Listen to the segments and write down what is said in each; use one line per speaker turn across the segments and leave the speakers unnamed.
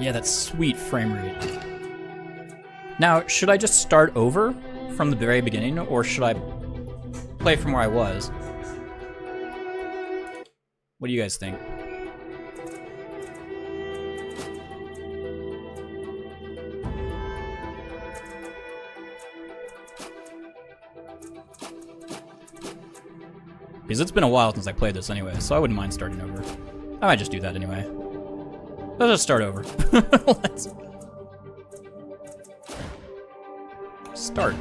Yeah, that sweet frame rate. Now, should I just start over from the very beginning, or should I play from where I was? What do you guys think? Because it's been a while since I played this anyway, so I wouldn't mind starting over. I might just do that anyway. Let's just start over. Let's start.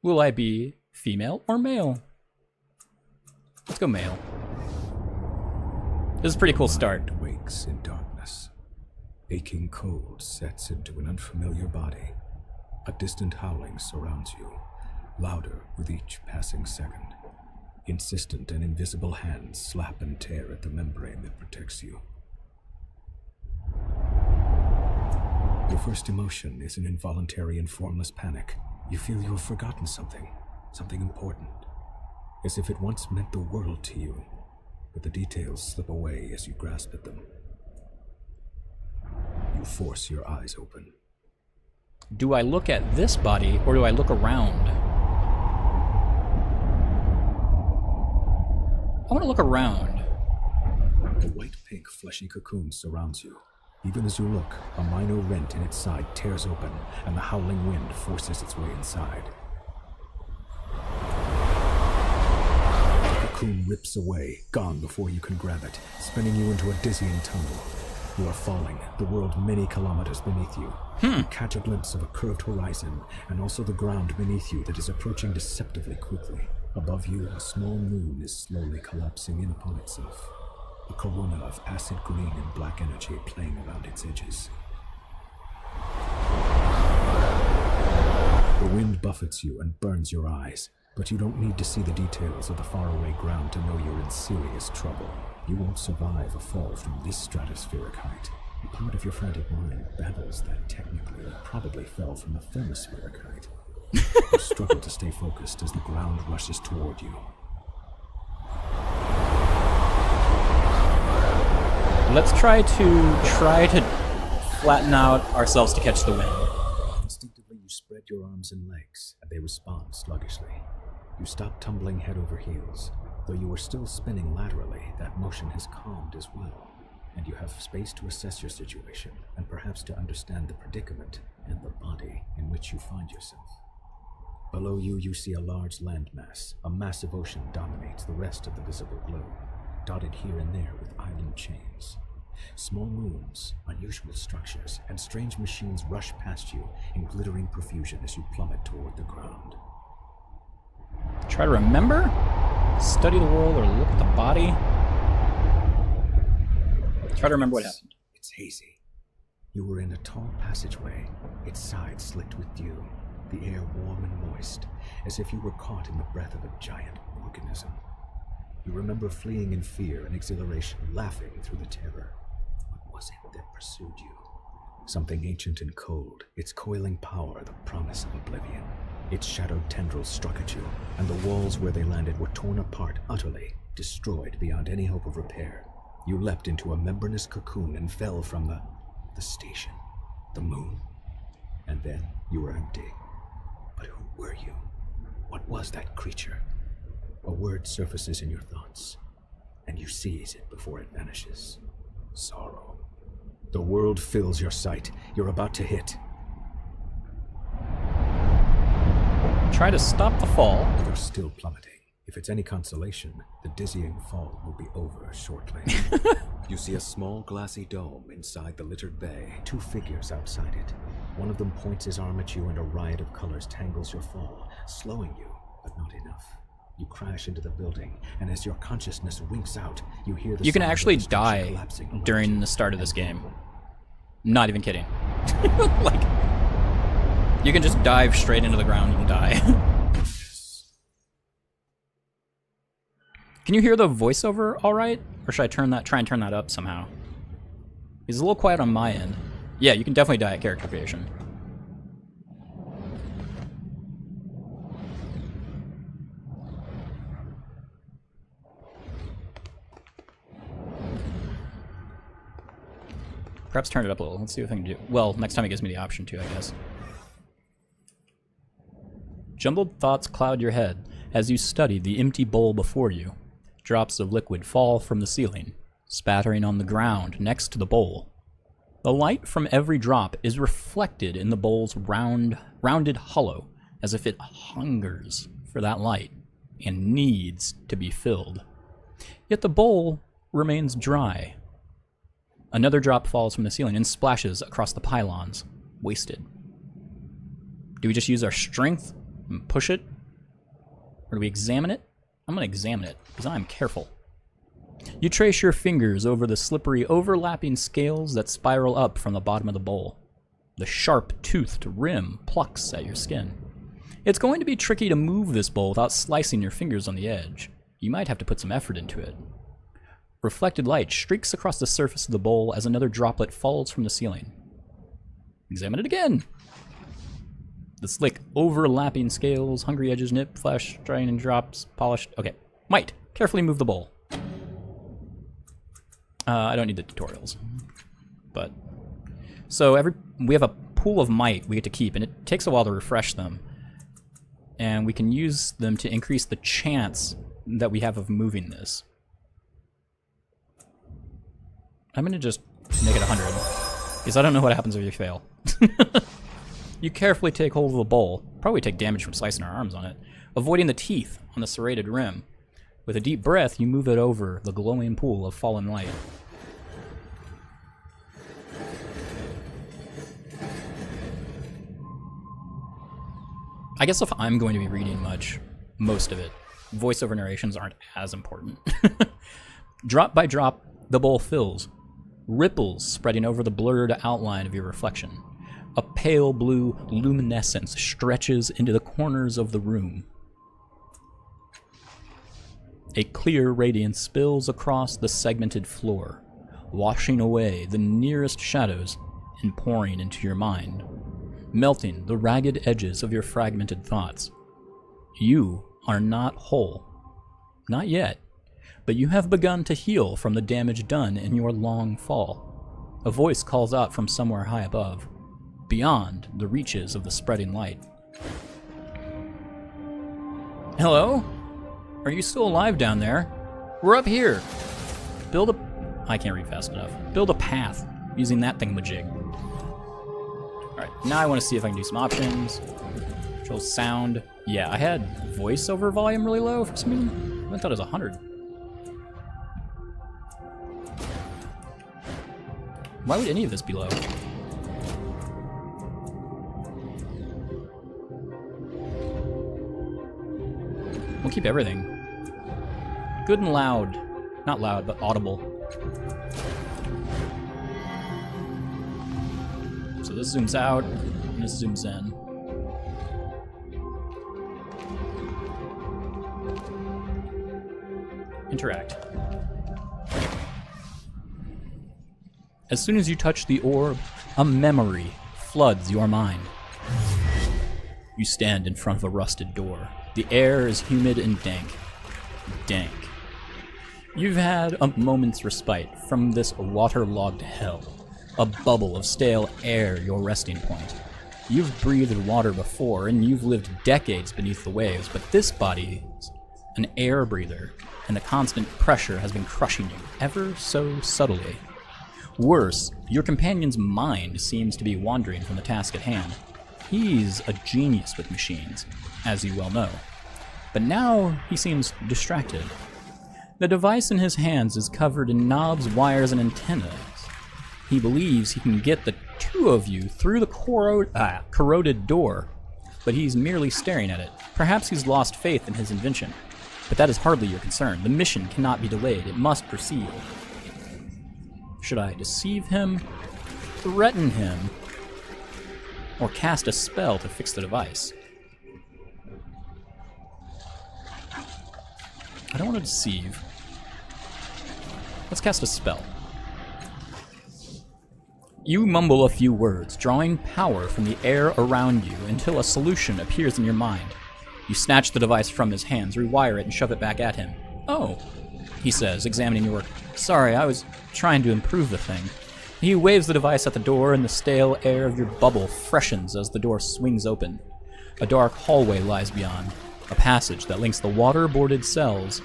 Will I be female or male? Let's go male. This is a pretty cool start.
Mind wakes in darkness. Aching cold sets into an unfamiliar body. A distant howling surrounds you, louder with each passing second. Insistent and invisible hands slap and tear at the membrane that protects you. Your first emotion is an involuntary and formless panic. You feel you have forgotten something important, as if it once meant the world to you, but the details slip away as you grasp at them. You force your eyes open.
Do I look at this body, or do I look around? I want to look around.
A white-pink fleshy cocoon surrounds you. Even as you look, a minor rent in its side tears open, and the howling wind forces its way inside. The cocoon rips away, gone before you can grab it, spinning you into a dizzying tumble. You are falling, the world many kilometers beneath you. You catch a glimpse of a curved horizon, and also the ground beneath you that is approaching deceptively quickly. Above you, a small moon is slowly collapsing in upon itself. A corona of acid green and black energy playing around its edges. The wind buffets you and burns your eyes, but you don't need to see the details of the faraway ground to know you're in serious trouble. You won't survive a fall from this stratospheric height. A part of your frantic mind babbles that technically it probably fell from a thermospheric height. You struggle to stay focused as the ground rushes toward you.
Let's try to flatten out ourselves to catch the wind.
Instinctively, you spread your arms and legs, and they respond sluggishly. You stop tumbling head over heels. Though you are still spinning laterally, that motion has calmed as well, and you have space to assess your situation, and perhaps to understand the predicament and the body in which you find yourself. Below you, you see a large landmass. A massive ocean dominates the rest of the visible globe, dotted here and there with island chains. Small moons, unusual structures, and strange machines rush past you in glittering profusion as you plummet toward the ground.
Try to remember? Study the world or look at the body? Try to remember what happened.
It's hazy. You were in a tall passageway, its sides slicked with dew, the air warm and moist, as if you were caught in the breath of a giant organism. You remember fleeing in fear and exhilaration, laughing through the terror. What was it that pursued you? Something ancient and cold, its coiling power the promise of oblivion. Its shadowed tendrils struck at you, and the walls where they landed were torn apart utterly, destroyed beyond any hope of repair. You leapt into a membranous cocoon and fell from the station, the moon. And then you were empty. But who were you? What was that creature? A word surfaces in your thoughts, and you seize it before it vanishes. Sorrow. The world fills your sight. You're about to hit.
Try to stop the fall.
You're still plummeting. If it's any consolation, the dizzying fall will be over shortly. You see a small glassy dome inside the littered bay. Two figures outside it. One of them points his arm at you and a riot of colors tangles your fall, slowing you, but not enough. You crash into the building, and as your consciousness winks out, you hear the
You can
sound of
actually
the
die
structure collapsing around
during
you.
the start of this game. Not even kidding. Like, you can just dive straight into the ground and die. Can you hear the voiceover all right? Or should I try and turn that up somehow? It's a little quiet on my end. Yeah, you can definitely die at character creation. Perhaps turn it up a little. Let's see what I can do. Well, next time it gives me the option to, I guess. Jumbled thoughts cloud your head as you study the empty bowl before you. Drops of liquid fall from the ceiling, spattering on the ground next to the bowl. The light from every drop is reflected in the bowl's rounded hollow, as if it hungers for that light and needs to be filled. Yet the bowl remains dry. Another drop falls from the ceiling and splashes across the pylons, wasted. Do we just use our strength and push it? Or do we examine it? I'm going to examine it, because I'm careful. You trace your fingers over the slippery, overlapping scales that spiral up from the bottom of the bowl. The sharp-toothed rim plucks at your skin. It's going to be tricky to move this bowl without slicing your fingers on the edge. You might have to put some effort into it. Reflected light streaks across the surface of the bowl as another droplet falls from the ceiling. Examine it again. The slick, overlapping scales, hungry edges nip, flesh, drying and drops, polished. Okay, might. Carefully move the bowl. I don't need the tutorials. But, so we have a pool of might we get to keep, and it takes a while to refresh them. And we can use them to increase the chance that we have of moving this. I'm going to just make it 100, because I don't know what happens if you fail. You carefully take hold of the bowl, probably take damage from slicing our arms on it, avoiding the teeth on the serrated rim. With a deep breath, you move it over the glowing pool of fallen light. I guess if I'm going to be reading most of it, voiceover narrations aren't as important. Drop by drop, the bowl fills, ripples spreading over the blurred outline of your reflection. A pale blue luminescence stretches into the corners of the room. A clear radiance spills across the segmented floor, washing away the nearest shadows and pouring into your mind, melting the ragged edges of your fragmented thoughts. You are not whole. Not yet, but you have begun to heal from the damage done in your long fall. A voice calls out from somewhere high above, beyond the reaches of the spreading light. Hello? Are you still alive down there? We're up here. I can't read fast enough. Build a path using that thingamajig. Alright, now I want to see if I can do some options. Control sound. Yeah, I had voiceover volume really low for some reason. I thought it was 100. Why would any of this be low? We'll keep everything. Good and loud. Not loud, but audible. So this zooms out, and this zooms in. Interact. As soon as you touch the orb, a memory floods your mind. You stand in front of a rusted door. The air is humid and dank. Dank. You've had a moment's respite from this waterlogged hell. A bubble of stale air your resting point. You've breathed water before, and you've lived decades beneath the waves, but this body's an air breather, and the constant pressure has been crushing you, ever so subtly. Worse, your companion's mind seems to be wandering from the task at hand. He's a genius with machines, as you well know. But now he seems distracted. The device in his hands is covered in knobs, wires, and antennas. He believes he can get the two of you through the corroded door, but he's merely staring at it. Perhaps he's lost faith in his invention. But that is hardly your concern. The mission cannot be delayed. It must proceed. Should I deceive him, threaten him, or cast a spell to fix the device? I don't want to deceive. Let's cast a spell. You mumble a few words, drawing power from the air around you until a solution appears in your mind. You snatch the device from his hands, rewire it, and shove it back at him. Oh, he says, examining your work. Sorry, I was trying to improve the thing. He waves the device at the door, and the stale air of your bubble freshens as the door swings open. A dark hallway lies beyond, a passage that links the water-boarded cells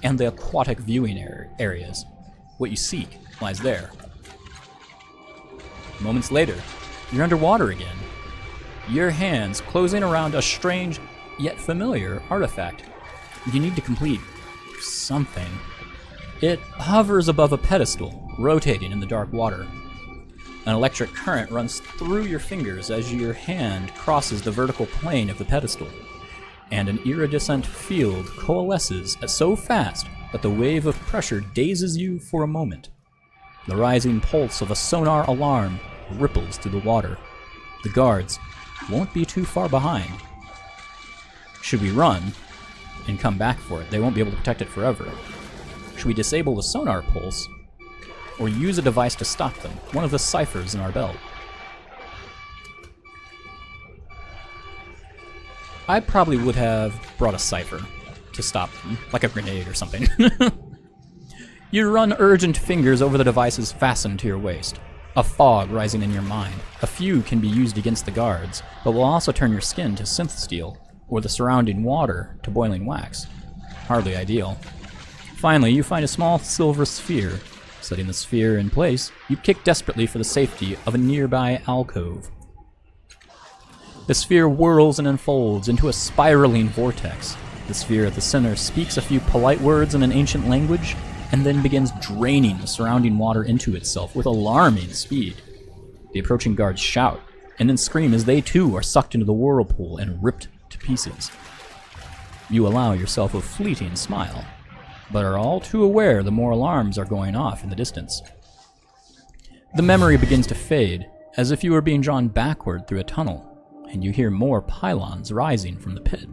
and the aquatic viewing areas. What you seek lies there. Moments later, you're underwater again. Your hands closing around a strange, yet familiar artifact. You need to complete something. It hovers above a pedestal, rotating in the dark water. An electric current runs through your fingers as your hand crosses the vertical plane of the pedestal, and an iridescent field coalesces so fast that the wave of pressure dazes you for a moment. The rising pulse of a sonar alarm ripples through the water. The guards won't be too far behind. Should we run and come back for it? They won't be able to protect it forever. Should we disable the sonar pulse or use a device to stop them? One of the ciphers in our belt. I probably would have brought a cipher to stop them, like a grenade or something. You run urgent fingers over the devices fastened to your waist. A fog rising in your mind. A few can be used against the guards, but will also turn your skin to synth steel, or the surrounding water to boiling wax. Hardly ideal. Finally, you find a small silver sphere. Setting the sphere in place, you kick desperately for the safety of a nearby alcove. The sphere whirls and unfolds into a spiraling vortex. The sphere at the center speaks a few polite words in an ancient language, and then begins draining the surrounding water into itself with alarming speed. The approaching guards shout, and then scream as they too are sucked into the whirlpool and ripped to pieces. You allow yourself a fleeting smile, but are all too aware the more alarms are going off in the distance. The memory begins to fade, as if you were being drawn backward through a tunnel, and you hear more pylons rising from the pit.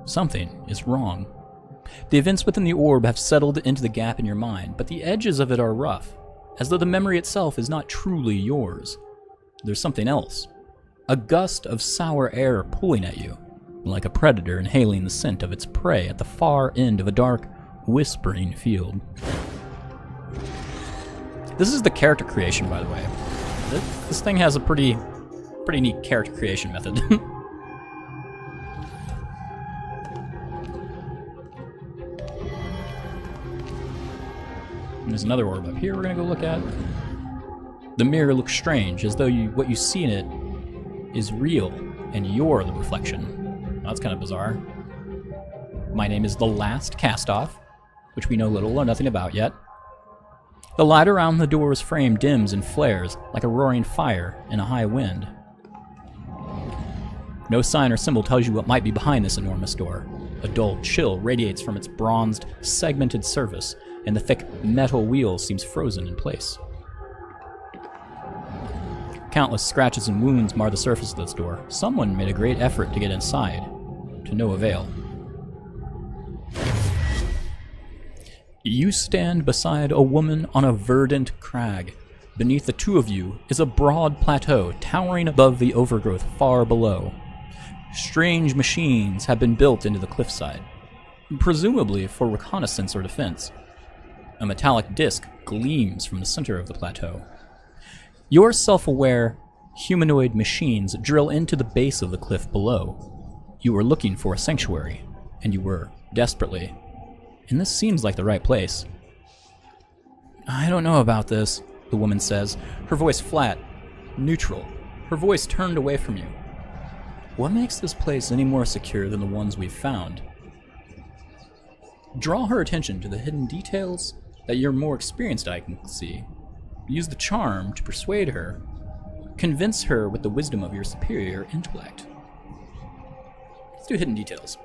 Something is wrong. The events within the orb have settled into the gap in your mind, but the edges of it are rough, as though the memory itself is not truly yours. There's something else. A gust of sour air pulling at you, like a predator inhaling the scent of its prey at the far end of a dark, whispering field. This is the character creation, by the way. This thing has a pretty neat character creation method. There's another orb up here we're gonna go look at. The mirror looks strange, as though what you see in it is real, and you're the reflection. That's kind of bizarre. My name is The Last Castoff, which we know little or nothing about yet. The light around the door's frame dims and flares like a roaring fire in a high wind. No sign or symbol tells you what might be behind this enormous door. A dull chill radiates from its bronzed, segmented surface, and the thick metal wheel seems frozen in place. Countless scratches and wounds mar the surface of this door. Someone made a great effort to get inside, to no avail. You stand beside a woman on a verdant crag. Beneath the two of you is a broad plateau towering above the overgrowth far below. Strange machines have been built into the cliffside, presumably for reconnaissance or defense. A metallic disc gleams from the center of the plateau. Your self-aware, humanoid machines drill into the base of the cliff below. You were looking for a sanctuary, and you were, desperately. And this seems like the right place. I don't know about this, the woman says, her voice flat, neutral, her voice turned away from you. What makes this place any more secure than the ones we've found? Draw her attention to the hidden details that your more experienced eye can see. Use the charm to persuade her. Convince her with the wisdom of your superior intellect. Let's do hidden details.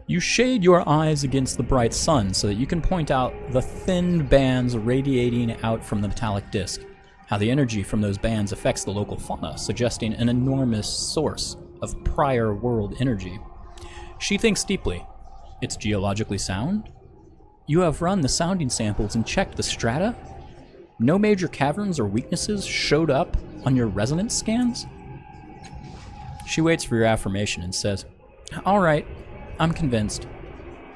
You shade your eyes against the bright sun so that you can point out the thin bands radiating out from the metallic disc, how the energy from those bands affects the local fauna, suggesting an enormous source of prior world energy. She thinks deeply. It's geologically sound? You have run the sounding samples and checked the strata? No major caverns or weaknesses showed up on your resonance scans? She waits for your affirmation and says, all right, I'm convinced.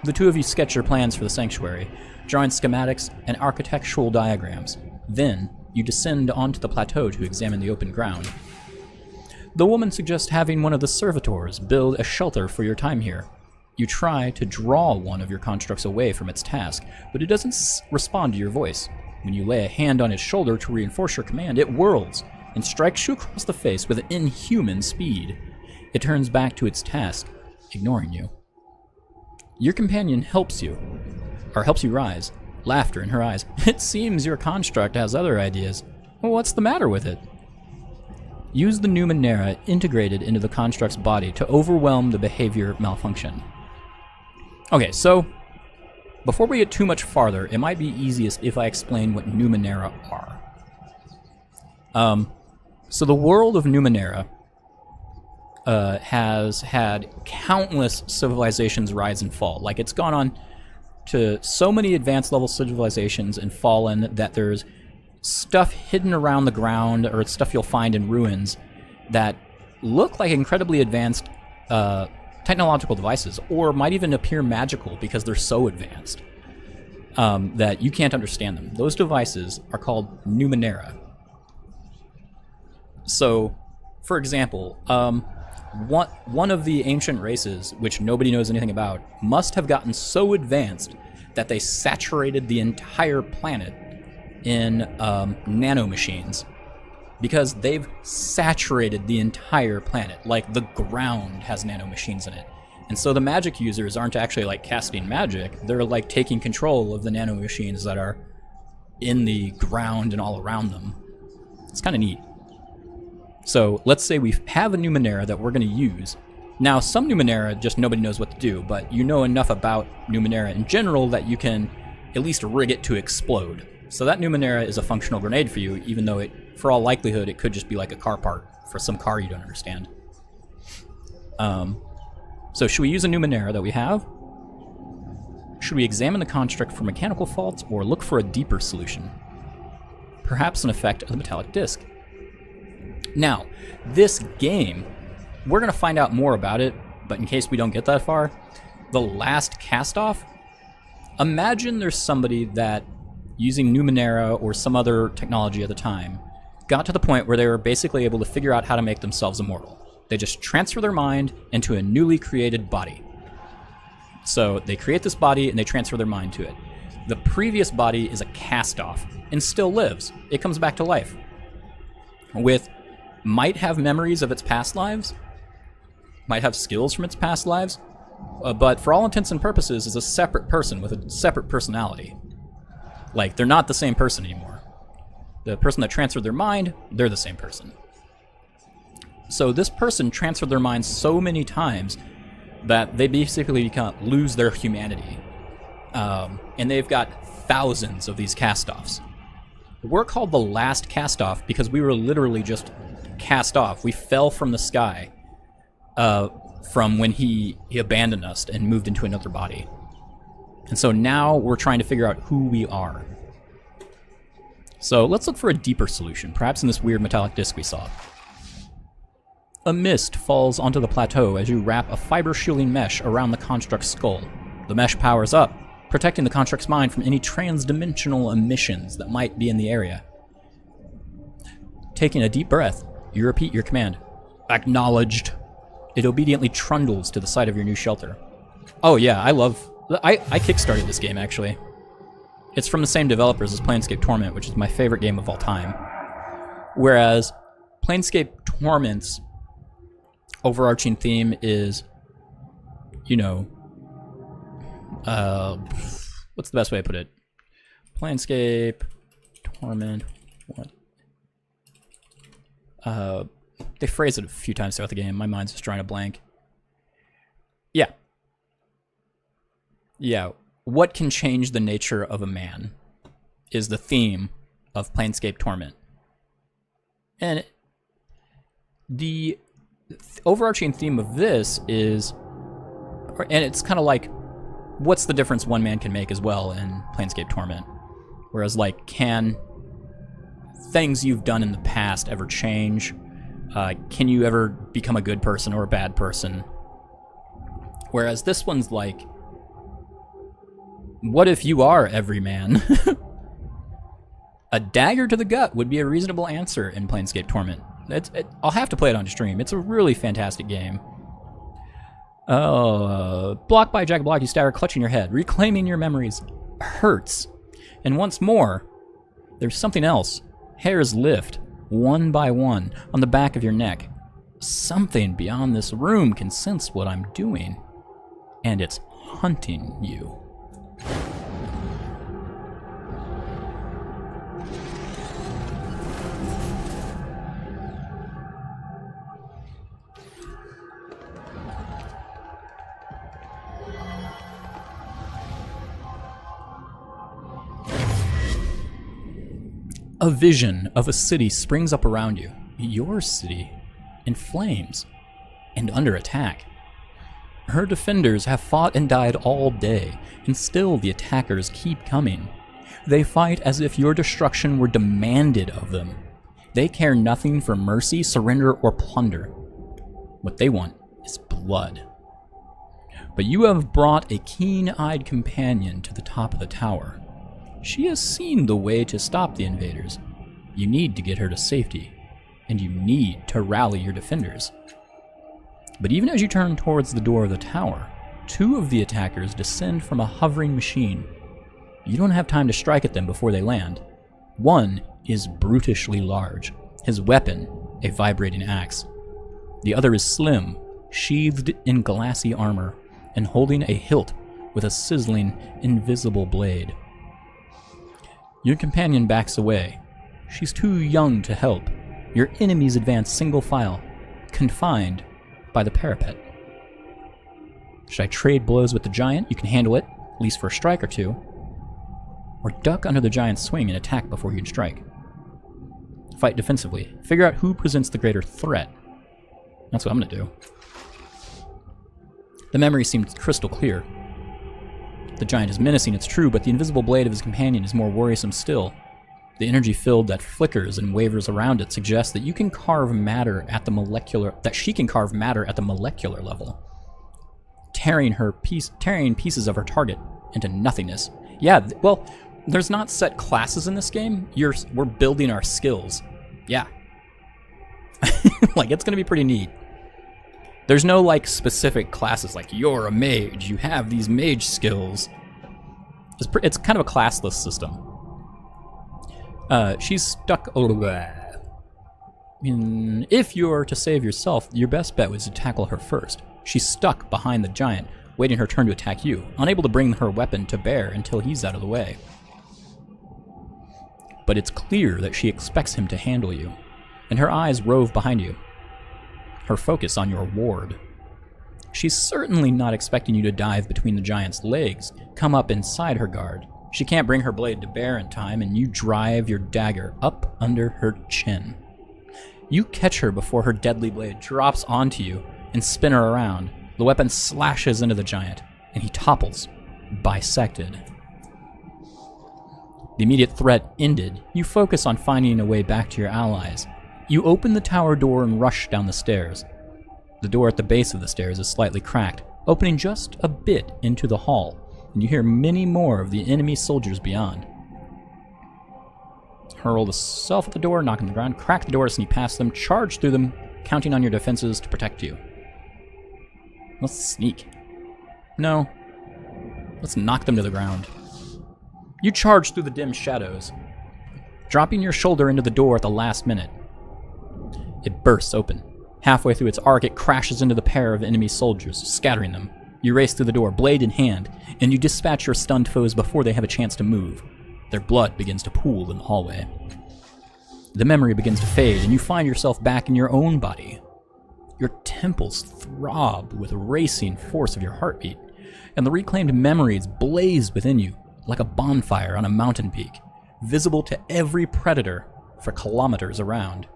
The two of you sketch your plans for the sanctuary, drawing schematics and architectural diagrams. Then, you descend onto the plateau to examine the open ground. The woman suggests having one of the servitors build a shelter for your time here. You try to draw one of your constructs away from its task, but it doesn't respond to your voice. When you lay a hand on its shoulder to reinforce your command, it whirls and strikes you across the face with inhuman speed. It turns back to its task, ignoring you. Your companion helps you rise, laughter in her eyes. It seems your construct has other ideas. Well, what's the matter with it? Use the Numenera integrated into the construct's body to overwhelm the behavior malfunction. Okay, so before we get too much farther, it might be easiest if I explain what Numenera are. So the world of Numenera has had countless civilizations rise and fall. Like, it's gone on to so many advanced level civilizations and fallen that there's stuff hidden around the ground, or stuff you'll find in ruins, that look like incredibly advanced technological devices, or might even appear magical because they're so advanced that you can't understand them. Those devices are called Numenera. So, for example, one of the ancient races, which nobody knows anything about, must have gotten so advanced that they saturated the entire planet in nanomachines, because they've saturated the entire planet. Like, the ground has nanomachines in it. And so the magic users aren't actually like casting magic, they're like taking control of the nanomachines that are in the ground and all around them. It's kind of neat. So let's say we have a Numenera that we're going to use. Now, some Numenera just nobody knows what to do, but you know enough about Numenera in general that you can at least rig it to explode. So that Numenera is a functional grenade for you, even though for all likelihood, it could just be like a car part for some car you don't understand. So should we use a Numenera that we have? Should we examine the construct for mechanical faults, or look for a deeper solution? Perhaps an effect of the metallic disc. Now, this game, we're going to find out more about it, but in case we don't get that far, the last cast-off, imagine there's somebody that, using Numenera or some other technology at the time, got to the point where they were basically able to figure out how to make themselves immortal. They just transfer their mind into a newly created body. So they create this body and they transfer their mind to it. The previous body is a cast-off and still lives. It comes back to life. Might have memories of its past lives, might have skills from its past lives, but for all intents and purposes is a separate person with a separate personality. Like, they're not the same person anymore. The person that transferred their mind, they're the same person. So this person transferred their mind so many times that they basically lose their humanity. And they've got thousands of these cast-offs. We're called the last cast-off because we were literally just cast off. We fell from the sky from when he abandoned us and moved into another body. And so now we're trying to figure out who we are. So let's look for a deeper solution, perhaps in this weird metallic disc we saw. A mist falls onto the plateau as you wrap a fiber-shielding mesh around the construct's skull. The mesh powers up, protecting the construct's mind from any trans-dimensional emissions that might be in the area. Taking a deep breath, you repeat your command. Acknowledged. It obediently trundles to the side of your new shelter. Oh yeah, I kickstarted this game, actually. It's from the same developers as Planescape Torment, which is my favorite game of all time. Whereas Planescape Torment's overarching theme is, what's the best way to put it? Planescape Torment, what? They phrase it a few times throughout the game. My mind's just drawing a blank. Yeah. What can change the nature of a man is the theme of Planescape Torment. And the overarching theme of this is, and it's kind of like, what's the difference one man can make as well in Planescape Torment? Whereas, like, can things you've done in the past ever change? Can you ever become a good person or a bad person? Whereas this one's like, What if you are every man? A dagger to the gut would be a reasonable answer in Planescape Torment. I'll have to play it on stream. It's a really fantastic game. Block by Jagged Block, you stagger, clutching your head. Reclaiming your memories hurts. And once more, there's something else. Hairs lift, one by one, on the back of your neck. Something beyond this room can sense what I'm doing. And it's hunting you. A vision of a city springs up around you. Your city, in flames, and under attack. Her defenders have fought and died all day, and still the attackers keep coming. They fight as if your destruction were demanded of them. They care nothing for mercy, surrender, or plunder. What they want is blood. But you have brought a keen-eyed companion to the top of the tower. She has seen the way to stop the invaders. You need to get her to safety, and you need to rally your defenders. But even as you turn towards the door of the tower, two of the attackers descend from a hovering machine. You don't have time to strike at them before they land. One is brutishly large, his weapon a vibrating axe. The other is slim, sheathed in glassy armor, and holding a hilt with a sizzling, invisible blade. Your companion backs away. She's too young to help. Your enemies advance single file, confined by the parapet. Should I trade blows with the giant? You can handle it, at least for a strike or two. Or duck under the giant's swing and attack before you can strike. Fight defensively. Figure out who presents the greater threat. That's what I'm going to do. The memory seemed crystal clear. The giant is menacing, it's true, but the invisible blade of his companion is more worrisome still. The energy field that flickers and wavers around it suggests that she can carve matter at the molecular level, tearing pieces of her target into nothingness. Yeah, well, there's not set classes in this game. We're building our skills. Yeah. Like, it's gonna be pretty neat. There's no, like, specific classes, like, you're a mage, you have these mage skills. It's kind of a classless system. She's stuck... if you're to save yourself, your best bet was to tackle her first. She's stuck behind the giant, waiting her turn to attack you, unable to bring her weapon to bear until he's out of the way. But it's clear that she expects him to handle you, and her eyes rove behind you. Her focus on your ward. She's certainly not expecting you to dive between the giant's legs, come up inside her guard. She can't bring her blade to bear in time, and you drive your dagger up under her chin. You catch her before her deadly blade drops onto you and spin her around. The weapon slashes into the giant, and he topples, bisected. The immediate threat ended, you focus on finding a way back to your allies. You open the tower door and rush down the stairs. The door at the base of the stairs is slightly cracked, opening just a bit into the hall, and you hear many more of the enemy soldiers beyond. Hurl yourself at the door, knock on the ground, crack the door, sneak past them, charge through them, counting on your defenses to protect you. Let's sneak. No. Let's knock them to the ground. You charge through the dim shadows, dropping your shoulder into the door at the last minute. It bursts open. Halfway through its arc, it crashes into the pair of enemy soldiers, scattering them. You race through the door, blade in hand, and you dispatch your stunned foes before they have a chance to move. Their blood begins to pool in the hallway. The memory begins to fade, and you find yourself back in your own body. Your temples throb with the racing force of your heartbeat, and the reclaimed memories blaze within you like a bonfire on a mountain peak, visible to every predator for kilometers around.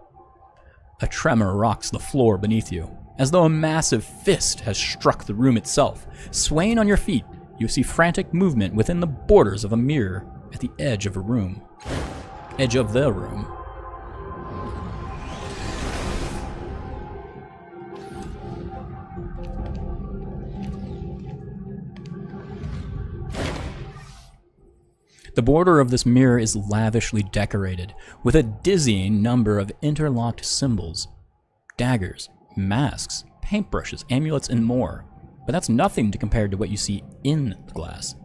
A tremor rocks the floor beneath you, as though a massive fist has struck the room itself. Swaying on your feet, you see frantic movement within the borders of a mirror at the edge of a room. Edge of the room. The border of this mirror is lavishly decorated with a dizzying number of interlocked symbols, daggers, masks, paintbrushes, amulets, and more. But that's nothing to compare to what you see in the glass.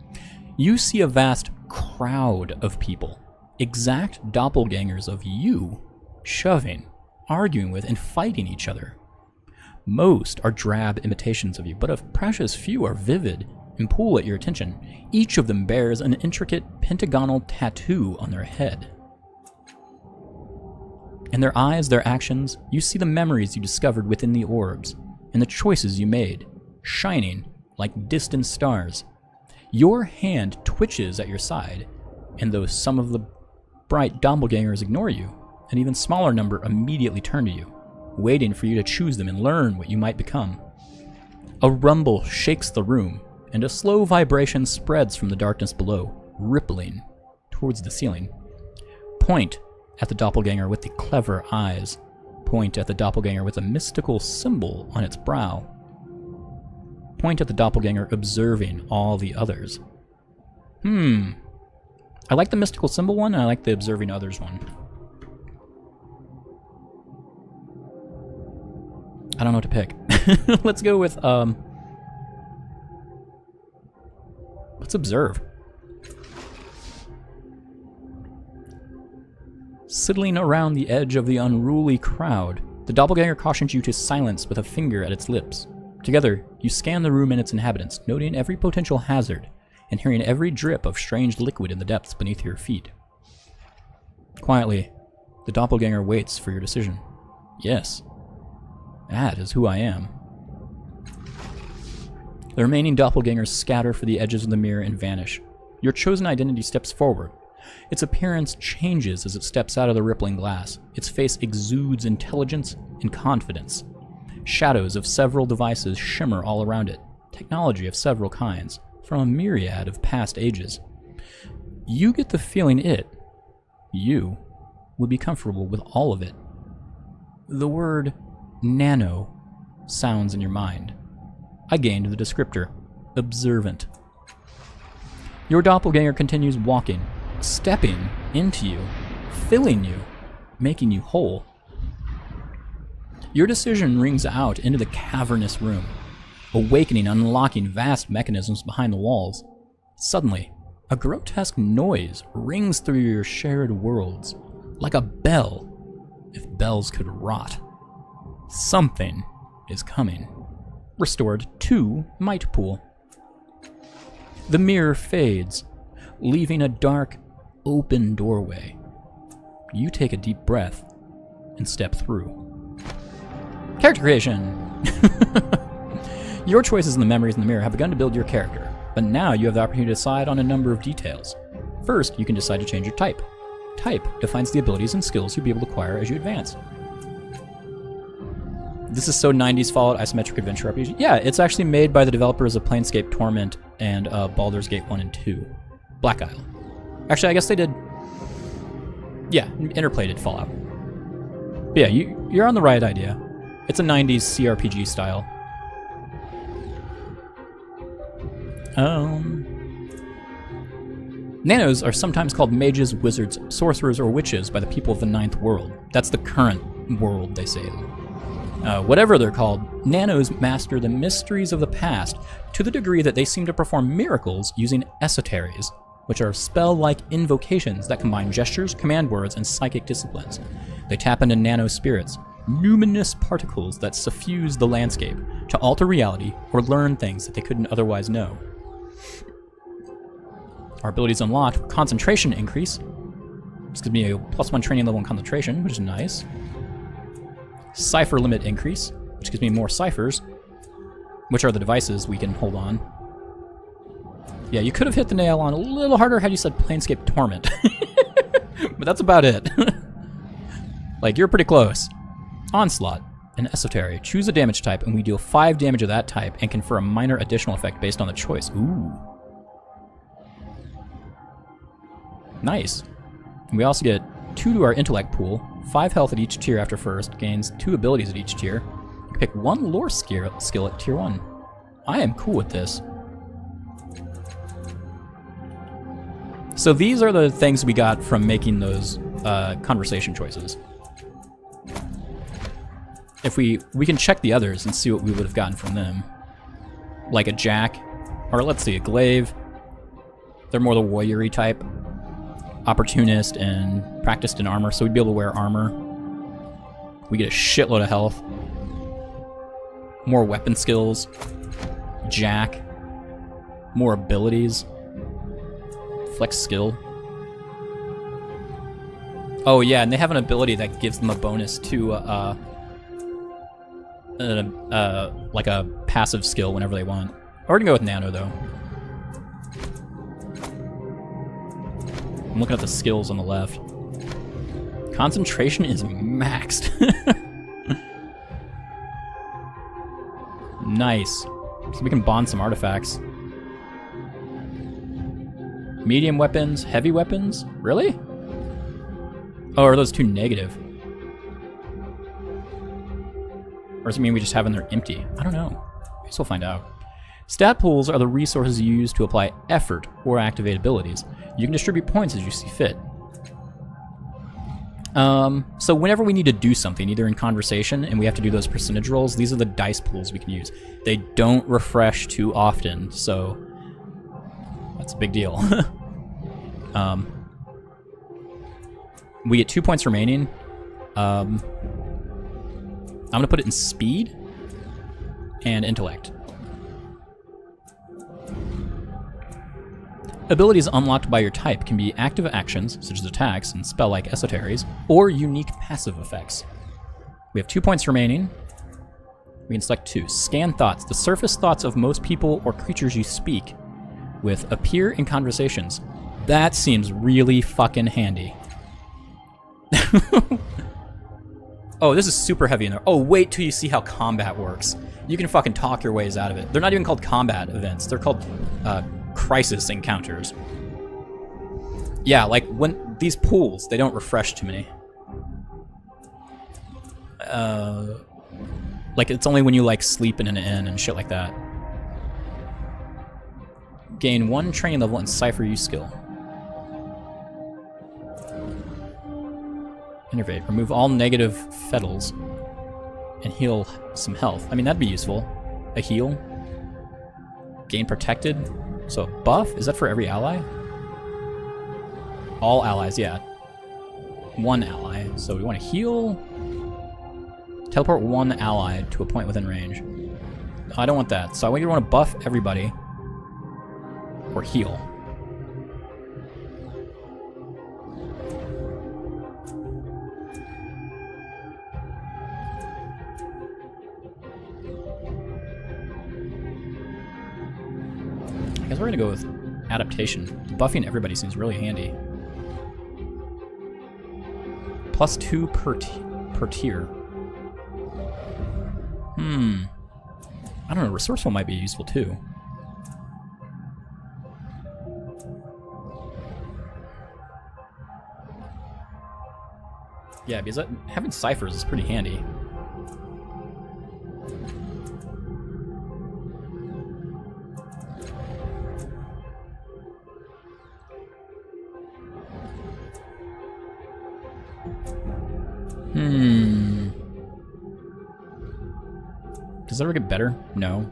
You see a vast crowd of people, exact doppelgangers of you, shoving, arguing with, and fighting each other. Most are drab imitations of you, but a precious few are vivid and pull at your attention. Each of them bears an intricate pentagonal tattoo on their head. In their eyes, their actions, you see the memories you discovered within the orbs, and the choices you made, shining like distant stars. Your hand twitches at your side, and though some of the bright doppelgangers ignore you, an even smaller number immediately turn to you, waiting for you to choose them and learn what you might become. A rumble shakes the room, and a slow vibration spreads from the darkness below, rippling towards the ceiling. Point at the doppelganger with the clever eyes. Point at the doppelganger with a mystical symbol on its brow. Point at the doppelganger observing all the others. I like the mystical symbol one, and I like the observing others one. I don't know what to pick. Let's go with, let's observe. Sidling around the edge of the unruly crowd, the doppelganger cautions you to silence with a finger at its lips. Together, you scan the room and its inhabitants, noting every potential hazard and hearing every drip of strange liquid in the depths beneath your feet. Quietly, the doppelganger waits for your decision. Yes, that is who I am. The remaining doppelgangers scatter for the edges of the mirror and vanish. Your chosen identity steps forward. Its appearance changes as it steps out of the rippling glass. Its face exudes intelligence and confidence. Shadows of several devices shimmer all around it, technology of several kinds, from a myriad of past ages. You get the feeling you, would be comfortable with all of it. The word nano sounds in your mind. I gained the descriptor, observant. Your doppelganger continues walking, stepping into you, filling you, making you whole. Your decision rings out into the cavernous room, awakening and unlocking vast mechanisms behind the walls. Suddenly, a grotesque noise rings through your shared worlds, like a bell, if bells could rot. Something is coming. Restored to might pool. The mirror fades, leaving a dark, open doorway. You take a deep breath and step through. Character creation! Your choices in the memories in the mirror have begun to build your character, but now you have the opportunity to decide on a number of details. First, you can decide to change your type. Type defines the abilities and skills you'll be able to acquire as you advance. This is so 90s Fallout isometric adventure RPG. Yeah, it's actually made by the developers of Planescape Torment and Baldur's Gate 1 and 2. Black Isle. Actually, I guess they did... Yeah, Interplay did Fallout. But yeah, you're on the right idea. It's a 90s CRPG style. Nanos are sometimes called mages, wizards, sorcerers, or witches by the people of the Ninth World. That's the current world, they say. Whatever they're called, nanos master the mysteries of the past to the degree that they seem to perform miracles using esoteries, which are spell-like invocations that combine gestures, command words, and psychic disciplines. They tap into nano spirits, numinous particles that suffuse the landscape to alter reality or learn things that they couldn't otherwise know. Our abilities unlocked: concentration increase. This gives me a +1 training level in concentration, which is nice. Cipher limit increase, which gives me more ciphers, which are the devices we can hold on. Yeah, you could have hit the nail on a little harder had you said Planescape Torment. But that's about it. Like, you're pretty close. Onslaught, an esotery. Choose a damage type, and we deal 5 damage of that type and confer a minor additional effect based on the choice. Ooh. Nice. And we also get 2 to our intellect pool, 5 health at each tier after first, gains 2 abilities at each tier. You can pick 1 lore skill at tier 1. I am cool with this. So these are the things we got from making those conversation choices. If we can check the others and see what we would have gotten from them. Like a jack, or let's see, a glaive. They're more the warrior-y type. Opportunist and practiced in armor, so we'd be able to wear armor. We get a shitload of health. More weapon skills. Jack. More abilities. Flex skill. Oh yeah, and they have an ability that gives them a bonus to like a passive skill whenever they want. We're gonna go with Nano though. I'm looking at the skills on the left. Concentration is maxed. Nice. So we can bond some artifacts. Medium weapons, heavy weapons? Really? Oh, are those two negative? Or does it mean we just have them, they're empty? I don't know. I guess we'll find out. Stat pools are the resources used to apply effort or activate abilities. You can distribute points as you see fit. So whenever we need to do something, either in conversation and we have to do those percentage rolls, these are the dice pools we can use. They don't refresh too often, so that's a big deal. We get 2 points remaining. I'm gonna put it in speed and intellect. Abilities unlocked by your type can be active actions, such as attacks and spell-like esoteries, or unique passive effects. We have 2 points remaining. We can select 2. Scan thoughts. The surface thoughts of most people or creatures you speak with appear in conversations. That seems really fucking handy. Oh, this is super heavy in there. Oh, wait till you see how combat works. You can fucking talk your ways out of it. They're not even called combat events. They're called crisis encounters. Yeah, like when these pools, they don't refresh too many. Like it's only when you like sleep in an inn and shit like that. Gain 1 training level and cipher use skill. Innervate. Remove all negative fettles and heal some health. I mean, that'd be useful. A heal. Gain protected. So a buff? Is that for every ally? All allies, yeah. 1 ally. So we want to heal. Teleport 1 ally to a point within range. I don't want that. So I either want to buff everybody or heal. I guess we're gonna go with adaptation. Buffing everybody seems really handy. +2 per tier. I don't know, resourceful might be useful too. Yeah, because having ciphers is pretty handy. Does that ever get better? No.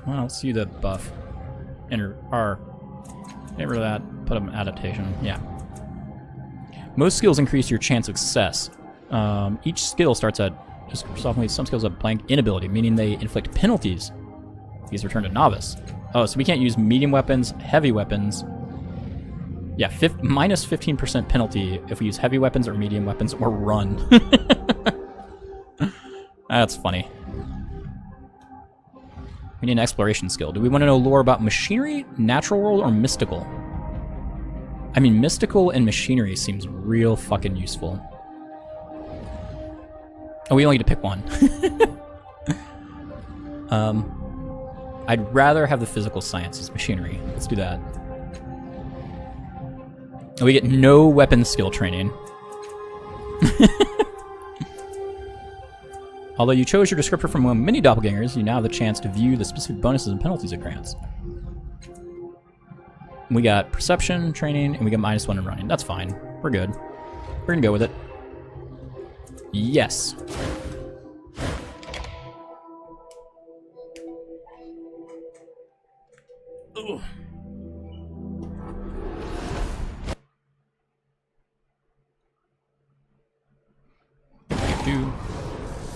Well, let's see the buff. Enter R. Get rid of that. Put them in adaptation. Yeah. Most skills increase your chance of success. Each skill starts at just softly. Some skills have blank inability, meaning they inflict penalties. These return to novice. Oh, so we can't use medium weapons, heavy weapons. Yeah, minus 15% penalty if we use heavy weapons or medium weapons or run. That's funny. We need an exploration skill. Do we want to know lore about machinery, natural world, or mystical? I mean, mystical and machinery seems real fucking useful. Oh, we only get to pick one. I'd rather have the physical sciences, machinery. Let's do that. We get no weapon skill training. Although you chose your descriptor from among many doppelgangers, you now have the chance to view the specific bonuses and penalties it grants. We got perception, training, and we got -1 in running. That's fine. We're good. We're gonna go with it. Yes. Ugh.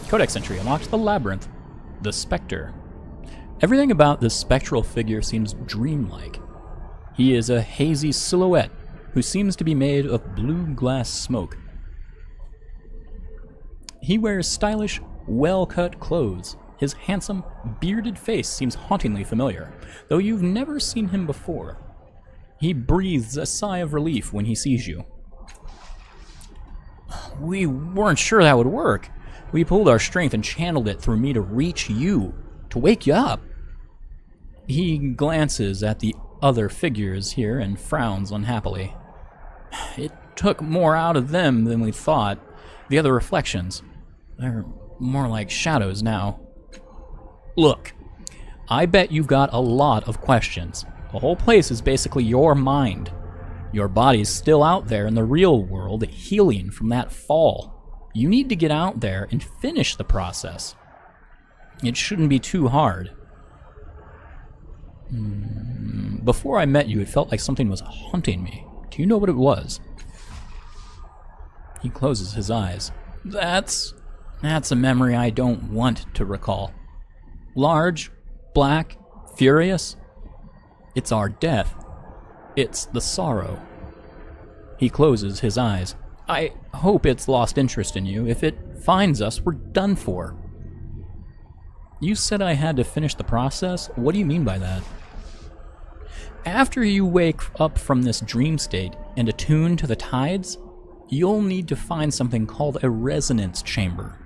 Codex entry unlocked the Labyrinth. The Spectre. Everything about this spectral figure seems dreamlike. He is a hazy silhouette who seems to be made of blue glass smoke. He wears stylish, well-cut clothes. His handsome, bearded face seems hauntingly familiar, though you've never seen him before. He breathes a sigh of relief when he sees you. We weren't sure that would work. We pulled our strength and channeled it through me to reach you, to wake you up. He glances at the other figures here and frowns unhappily. It took more out of them than we thought. The other reflections, they're more like shadows now. Look, I bet you've got a lot of questions. The whole place is basically your mind. Your body's still out there in the real world, healing from that fall. You need to get out there and finish the process. It shouldn't be too hard. Before I met you, it felt like something was haunting me. Do you know what it was? He closes his eyes. That's a memory I don't want to recall. Large, black, furious. It's our death. It's the sorrow. He closes his eyes. I hope it's lost interest in you. If it finds us, we're done for. You said I had to finish the process? What do you mean by that? After you wake up from this dream state and attune to the tides, you'll need to find something called a resonance chamber.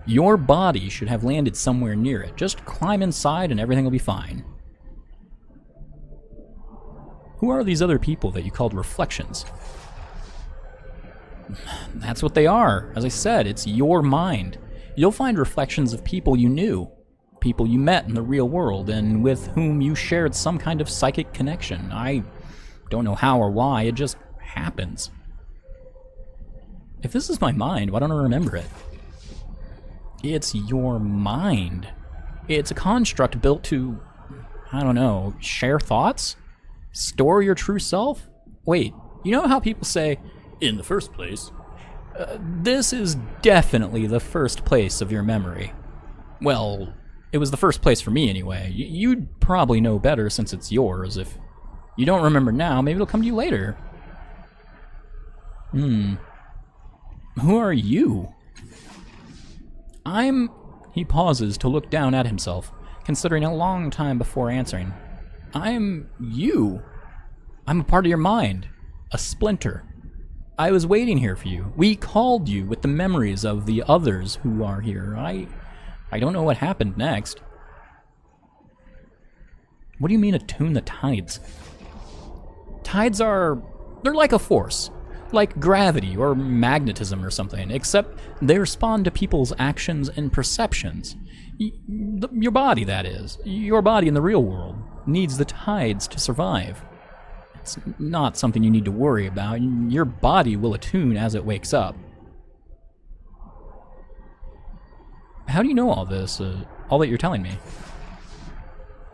Your body should have landed somewhere near it. Just climb inside and everything will be fine. Who are these other people that you called reflections? That's what they are. As I said, it's your mind. You'll find reflections of people you knew, people you met in the real world, and with whom you shared some kind of psychic connection. I don't know how or why, it just happens. If this is my mind, why don't I remember it? It's your mind. It's a construct built to, I don't know, share thoughts? Store your true self? Wait, you know how people say, in the first place? This is definitely the first place of your memory. Well, it was the first place for me anyway. You'd probably know better since it's yours. If you don't remember now, maybe it'll come to you later. Who are you? He pauses to look down at himself, considering a long time before answering. I'm you. I'm a part of your mind. A splinter. I was waiting here for you. We called you with the memories of the others who are here. I don't know what happened next. What do you mean attune the tides? Tides they're like a force. Like gravity or magnetism or something, except they respond to people's actions and perceptions. Your body, that is. Your body in the real world needs the tides to survive. It's not something you need to worry about. Your body will attune as it wakes up. How do you know all this? All that you're telling me?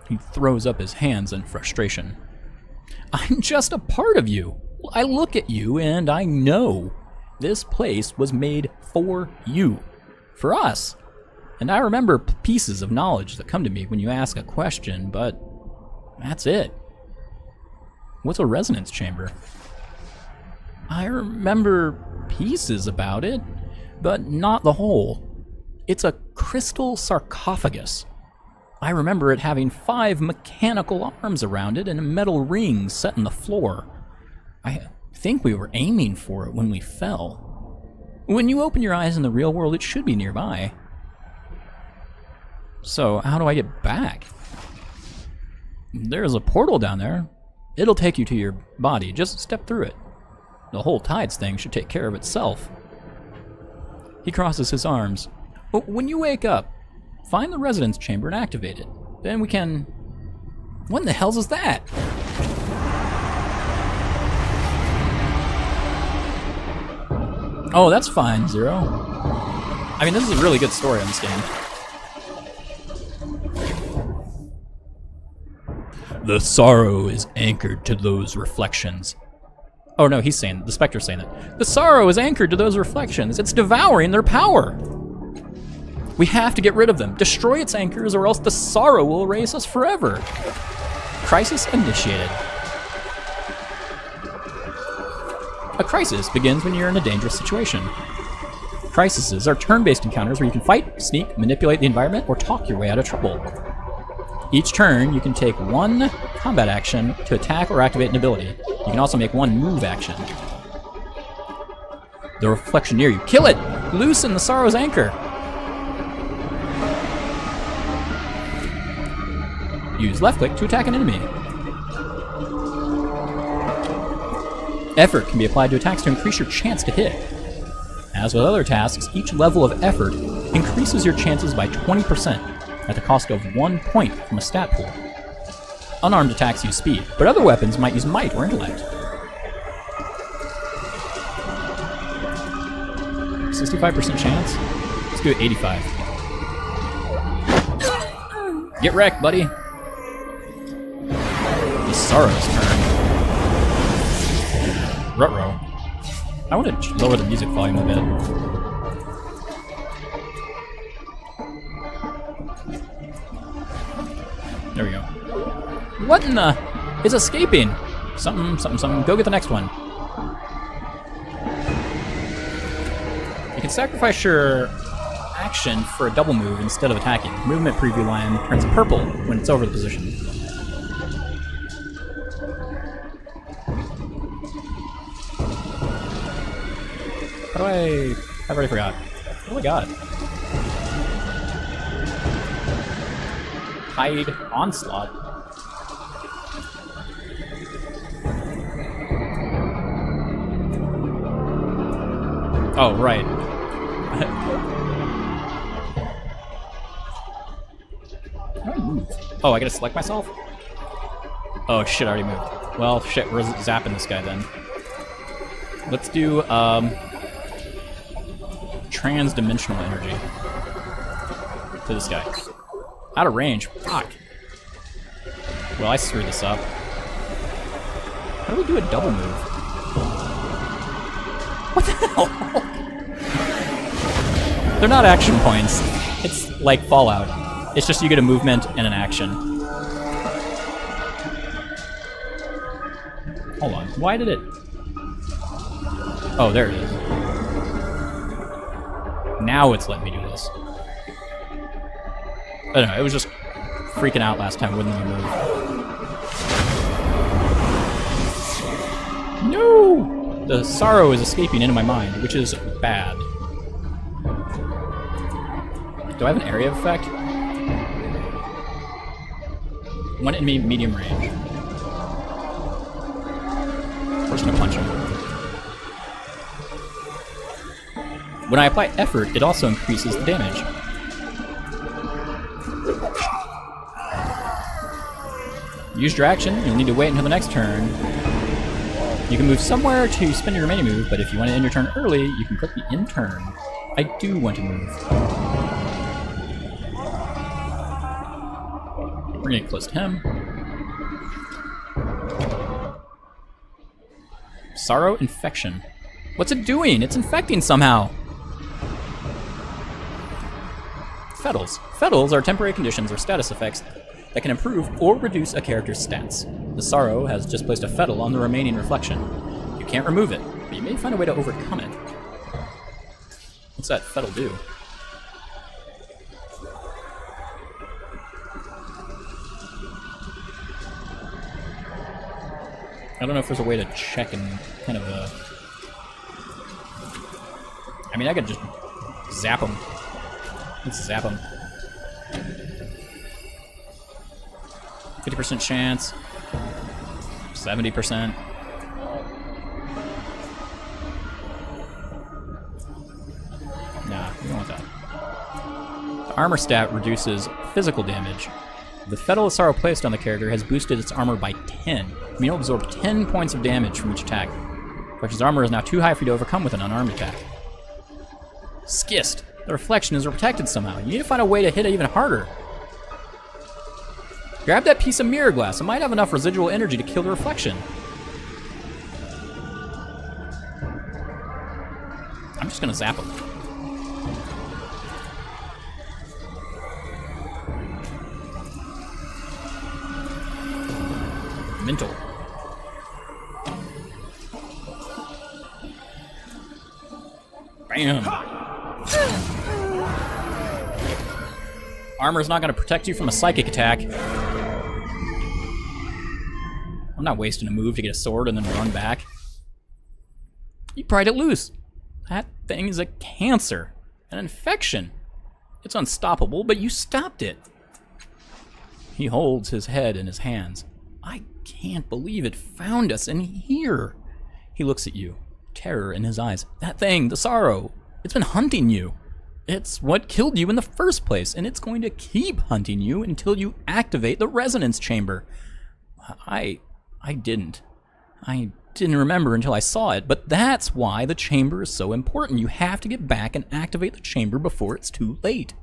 He throws up his hands in frustration. I'm just a part of you. I look at you and I know this place was made for you. For us. And I remember pieces of knowledge that come to me when you ask a question, but that's it. What's a resonance chamber? I remember pieces about it, but not the whole. It's a crystal sarcophagus. I remember it having 5 mechanical arms around it and a metal ring set in the floor. I think we were aiming for it when we fell. When you open your eyes in the real world, it should be nearby. So, how do I get back? There's a portal down there. It'll take you to your body. Just step through it. The whole tides thing should take care of itself. He crosses his arms. But when you wake up, find the residence chamber and activate it. Then we can... What in the hell is that? Oh, that's fine, Zero. I mean, this is a really good story on this game. The sorrow is anchored to those reflections. Oh no, he's saying, the Spectre's saying that. The sorrow is anchored to those reflections. It's devouring their power. We have to get rid of them. Destroy its anchors or else the sorrow will erase us forever. Crisis initiated. A crisis begins when you're in a dangerous situation. Crises are turn-based encounters where you can fight, sneak, manipulate the environment, or talk your way out of trouble. Each turn, you can take one combat action to attack or activate an ability. You can also make one move action. The reflection near you. Kill it! Loosen the sorrow's anchor! Use left click to attack an enemy. Effort can be applied to attacks to increase your chance to hit. As with other tasks, each level of effort increases your chances by 20% at the cost of 1 point from a stat pool. Unarmed attacks use speed, but other weapons might use might or intellect. 65% chance? Let's do it 85. Get wrecked, buddy. The sorrow's turn. Ruh-roh. I want to lower the music volume a bit. There we go. What in the... It's escaping! Something, something, something. Go get the next one. You can sacrifice your action for a double move instead of attacking. Movement preview line turns purple when it's over the position. How do I... I've already forgot. Oh my god. Hide Onslaught. Oh, right. How do I move? Oh, I gotta select myself? Oh shit, I already moved. Well, shit, we're zapping this guy then. Let's do, trans-dimensional energy to this guy. Out of range. Fuck. Well, I screwed this up. How do we do a double move? What the hell? They're not action points. It's like Fallout. It's just you get a movement and an action. Hold on. Why did it... Oh, there it is. Now it's letting me do this. I don't know, it was just freaking out last time, wouldn't let me move. No! The sorrow is escaping into my mind, which is bad. Do I have an area of effect? One enemy, medium range. We're just gonna punch him. When I apply effort, it also increases the damage. Use your action, you'll need to wait until the next turn. You can move somewhere to spend your remaining move, but if you want to end your turn early, you can click the end turn. I do want to move. We're gonna get close to him. Sorrow infection. What's it doing? It's infecting somehow. Fettles. Fettles are temporary conditions or status effects that can improve or reduce a character's stats. The sorrow has just placed a fettle on the remaining reflection. You can't remove it, but you may find a way to overcome it. What's that fettle do? I don't know if there's a way to check and kind of I mean, I could just zap him. Let's zap him. 50% chance. 70%. Nah, we don't want that. armor stat reduces physical damage. The Fetal of Sorrow placed on the character has boosted its armor by 10. You will absorb 10 points of damage from each attack. Reflection's armor is now too high for you to overcome with an unarmed attack. Skist. The reflection is protected somehow. You need to find a way to hit it even harder. Grab that piece of mirror glass. It might have enough residual energy to kill the reflection. I'm just gonna zap him. Mental. Bam. Armor's not gonna protect you from a psychic attack. I'm not wasting a move to get a sword and then run back. You pried it loose. That thing is a cancer, an infection. It's unstoppable, but you stopped it. He holds his head in his hands. I can't believe it found us in here. He looks at you, terror in his eyes. That thing, the sorrow, it's been hunting you. It's what killed you in the first place, and it's going to keep hunting you until you activate the resonance chamber. I didn't remember until I saw it, but that's why the chamber is so important. You have to get back and activate the chamber before it's too late.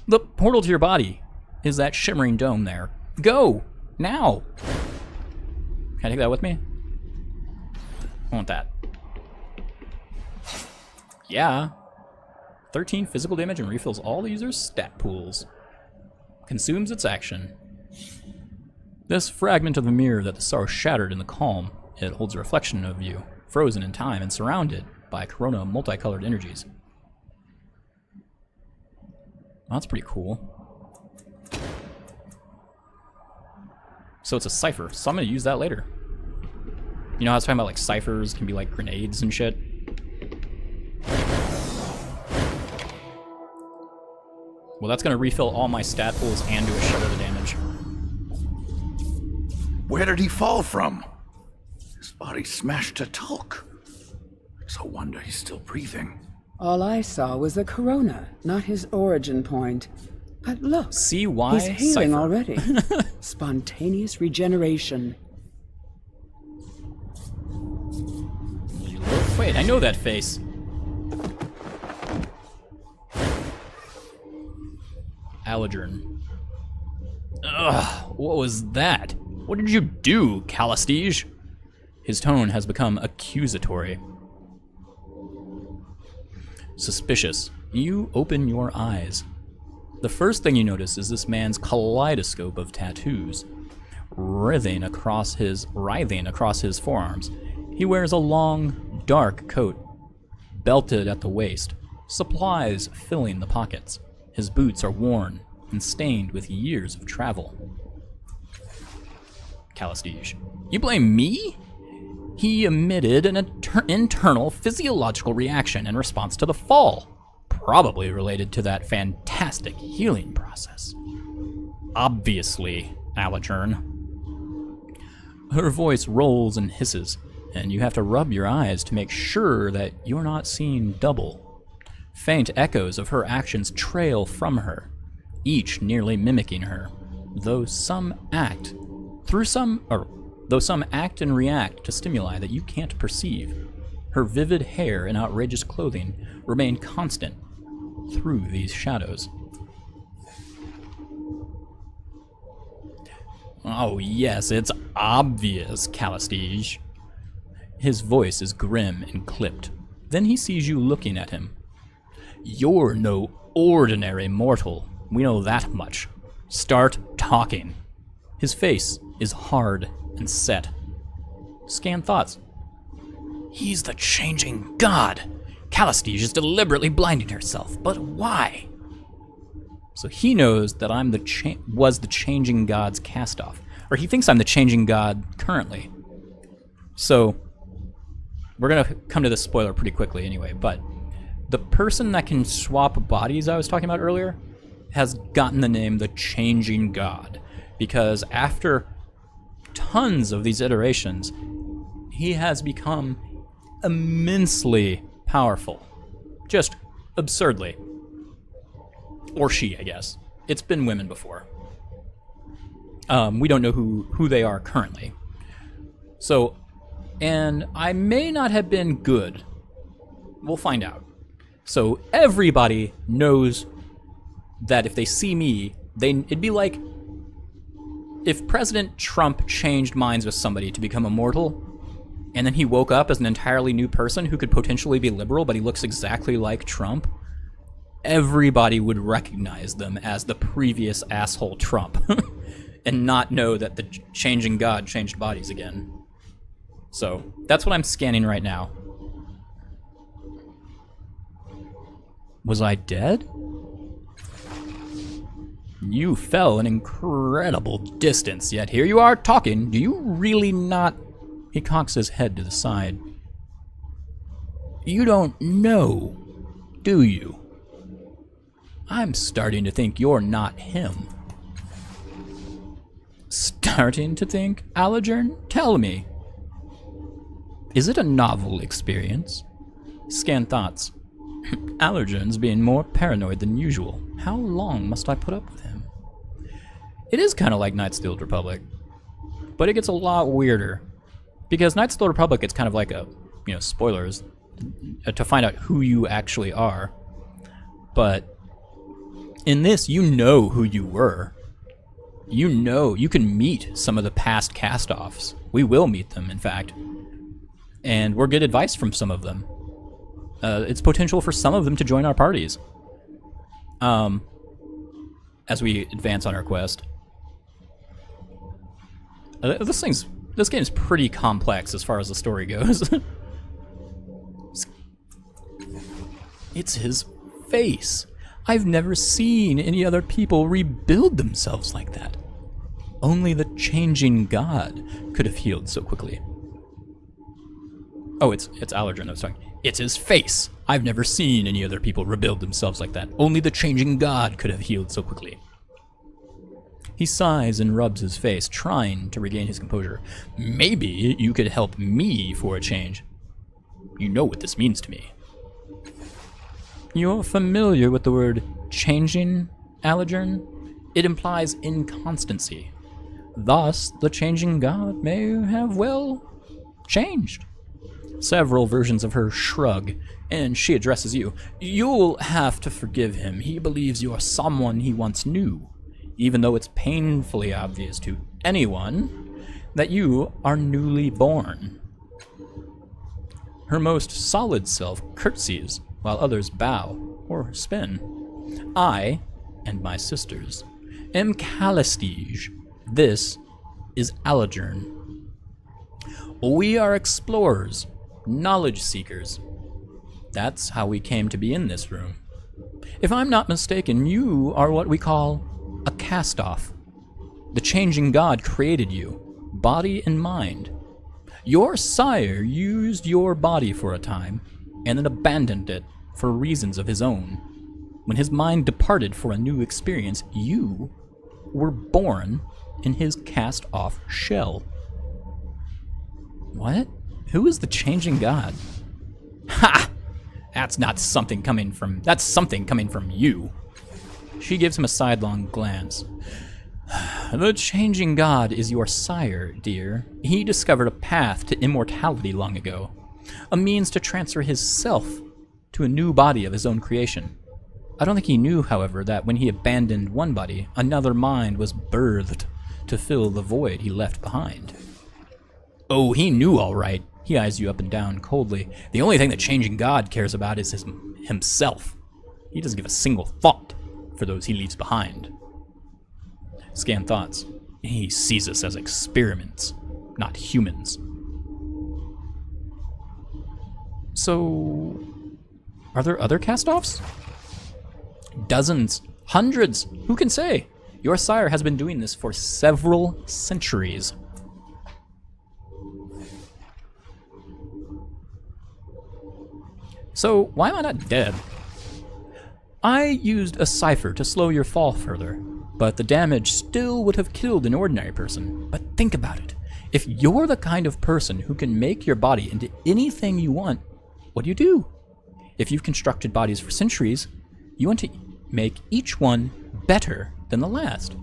The portal to your body is that shimmering dome there. Go! Now! Can I take that with me? I want that. Yeah. 13 physical damage and refills all the user's stat pools. Consumes its action. This fragment of the mirror that the sorrow shattered in the calm, it holds a reflection of you, frozen in time and surrounded by corona multicolored energies. Well, that's pretty cool. So it's a cipher, so I'm gonna use that later. You know how I was talking about like ciphers can be like grenades and shit? Well, that's gonna refill all my stat pools and do a shit of the damage.
Where did he fall from? His body smashed to talc. It's a wonder he's still breathing.
All I saw was the corona, not his origin point. But look,
See why?
he's healing
Cipher.
already. Spontaneous regeneration.
Wait, I know that face. Allergen. Ugh, what was that? What did you do, Calastige? His tone has become accusatory. Suspicious. You open your eyes. The first thing you notice is this man's kaleidoscope of tattoos, writhing across his forearms. He wears a long, dark coat, belted at the waist, supplies filling the pockets. His boots are worn and stained with years of travel. Calastige. You blame me? He emitted an internal physiological reaction in response to the fall, probably related to that fantastic healing process. Obviously, Allergen. Her voice rolls and hisses, and you have to rub your eyes to make sure that you're not seeing double. Faint echoes of her actions trail from her, each nearly mimicking her, though some act and react to stimuli that you can't perceive. Her vivid hair and outrageous clothing remain constant through these shadows. Oh yes, it's obvious, Calastige. His voice is grim and clipped. Then he sees you looking at him. You're no ordinary mortal. We know that much. Start talking. His face is hard and set. Scan thoughts. He's the changing god. Calastige is deliberately blinding herself, but why? So he knows that I'm was the changing god's cast-off, or he thinks I'm the changing god currently. So we're gonna come to this spoiler pretty quickly anyway, but the person that can swap bodies I was talking about earlier has gotten the name the changing god, because after tons of these iterations, he has become immensely powerful. Just absurdly. Or she, I guess. It's been women before. We don't know who they are currently. So, and I may not have been good. We'll find out. So everybody knows that if they see me, it'd be like if President Trump changed minds with somebody to become immortal, and then he woke up as an entirely new person who could potentially be liberal, but he looks exactly like Trump. Everybody would recognize them as the previous asshole Trump and not know that the changing God changed bodies again. So that's what I'm scanning right now. Was I dead? You fell an incredible distance, yet here you are talking. Do you really not... He cocks his head to the side. You don't know, do you? I'm starting to think you're not him. Starting to think, Allergern? Tell me. Is it a novel experience? Scan thoughts. Allergern's being more paranoid than usual. How long must I put up with him? It is kind of like Knights of the Old Republic, but it gets a lot weirder. Because Knights of the Old Republic, it's kind of like a, spoilers, to find out who you actually are. But in this, you know who you were. You know, you can meet some of the past cast-offs. We will meet them, in fact. And we'll get advice from some of them. It's potential for some of them to join our parties. As we advance on our quest. This game is pretty complex as far as the story goes. It's his face. I've never seen any other people rebuild themselves like that. Only the changing God could have healed so quickly. Oh, it's Allergen that was talking. It's his face. I've never seen any other people rebuild themselves like that. Only the changing God could have healed so quickly. He sighs and rubs his face, trying to regain his composure. Maybe you could help me for a change. You know what this means to me. You're familiar with the word changing, Allergen? It implies inconstancy. Thus, the changing God may have, changed. Several versions of her shrug, and she addresses you. You'll have to forgive him. He believes you're someone he once knew, even though it's painfully obvious to anyone that you are newly born. Her most solid self curtsies, while others bow or spin. I, and my sisters, am Calistige. This is Allergern. We are explorers, knowledge seekers. That's how we came to be in this room. If I'm not mistaken, you are what we call a cast-off. The changing God created you, body and mind. Your sire used your body for a time, and then abandoned it for reasons of his own. When his mind departed for a new experience, you were born in his cast-off shell. What? Who is the changing God? Ha! That's something coming from you. She gives him a sidelong glance. The changing God is your sire, dear. He discovered a path to immortality long ago, a means to transfer his self to a new body of his own creation. I don't think he knew, however, that when he abandoned one body, another mind was birthed to fill the void he left behind. Oh, he knew all right. He eyes you up and down coldly. The only thing the changing God cares about is himself. He doesn't give a single thought for those he leaves behind. Scan thoughts. He sees us as experiments, not humans. So, are there other cast-offs? Dozens, hundreds, who can say? Your sire has been doing this for several centuries. So, why am I not dead? I used a cipher to slow your fall further, but the damage still would have killed an ordinary person. But think about it. If you're the kind of person who can make your body into anything you want, what do? If you've constructed bodies for centuries, you want to make each one better than the last.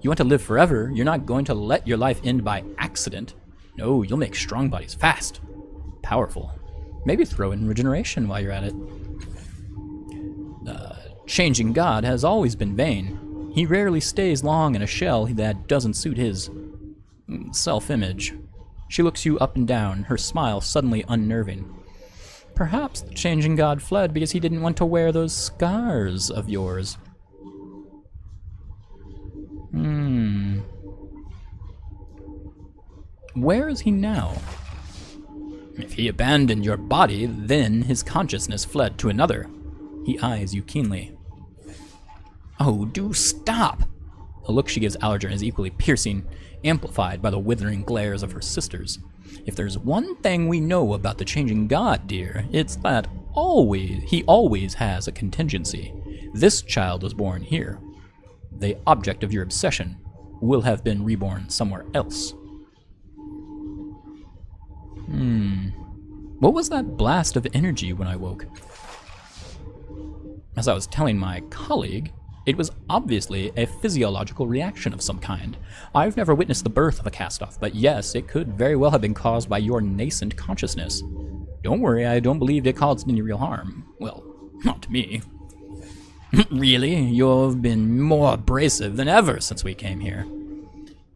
You want to live forever, you're not going to let your life end by accident. No, you'll make strong bodies fast, powerful. Maybe throw in regeneration while you're at it. Changing God has always been vain. He rarely stays long in a shell that doesn't suit his self-image. She looks you up and down, her smile suddenly unnerving. Perhaps the changing God fled because he didn't want to wear those scars of yours. Where is he now? If he abandoned your body, then his consciousness fled to another. He eyes you keenly. Oh, do stop! The look she gives Allergen is equally piercing, amplified by the withering glares of her sisters. If there's one thing we know about the changing God, dear, it's that he always has a contingency. This child was born here. The object of your obsession will have been reborn somewhere else. What was that blast of energy when I woke? As I was telling my colleague, it was obviously a physiological reaction of some kind. I've never witnessed the birth of a cast-off, but yes, it could very well have been caused by your nascent consciousness. Don't worry, I don't believe it caused any real harm. Well, not to me. Really? You've been more abrasive than ever since we came here.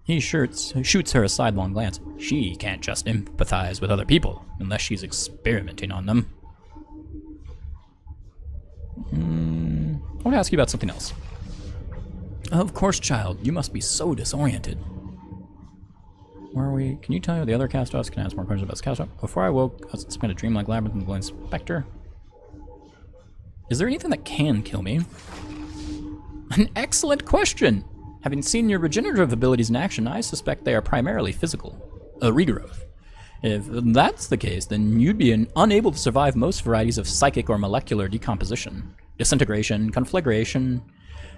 He shoots her a sidelong glance. She can't just empathize with other people, unless she's experimenting on them. I want to ask you about something else. Of course, child, you must be so disoriented. Where are we? Can you tell me the other cast-offs? Can I ask more questions about this cast-off? Before I woke, I was spent a dreamlike labyrinth in the glowing specter. Is there anything that can kill me? An excellent question! Having seen your regenerative abilities in action, I suspect they are primarily physical. Regrowth. If that's the case, then you'd be unable to survive most varieties of psychic or molecular decomposition, disintegration, conflagration,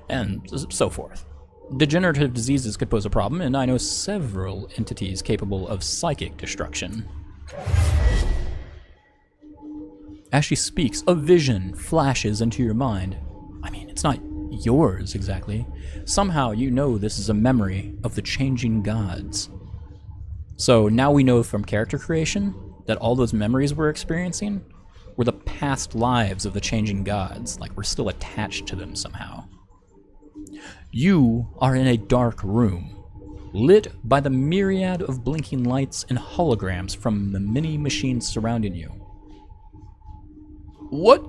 and so forth. Degenerative diseases could pose a problem, and I know several entities capable of psychic destruction. As she speaks, a vision flashes into your mind. I mean, it's not yours exactly. Somehow you know this is a memory of the changing gods. So now we know from character creation that all those memories we're experiencing were the past lives of the changing gods, like we're still attached to them somehow. You are in a dark room, lit by the myriad of blinking lights and holograms from the many machines surrounding you. What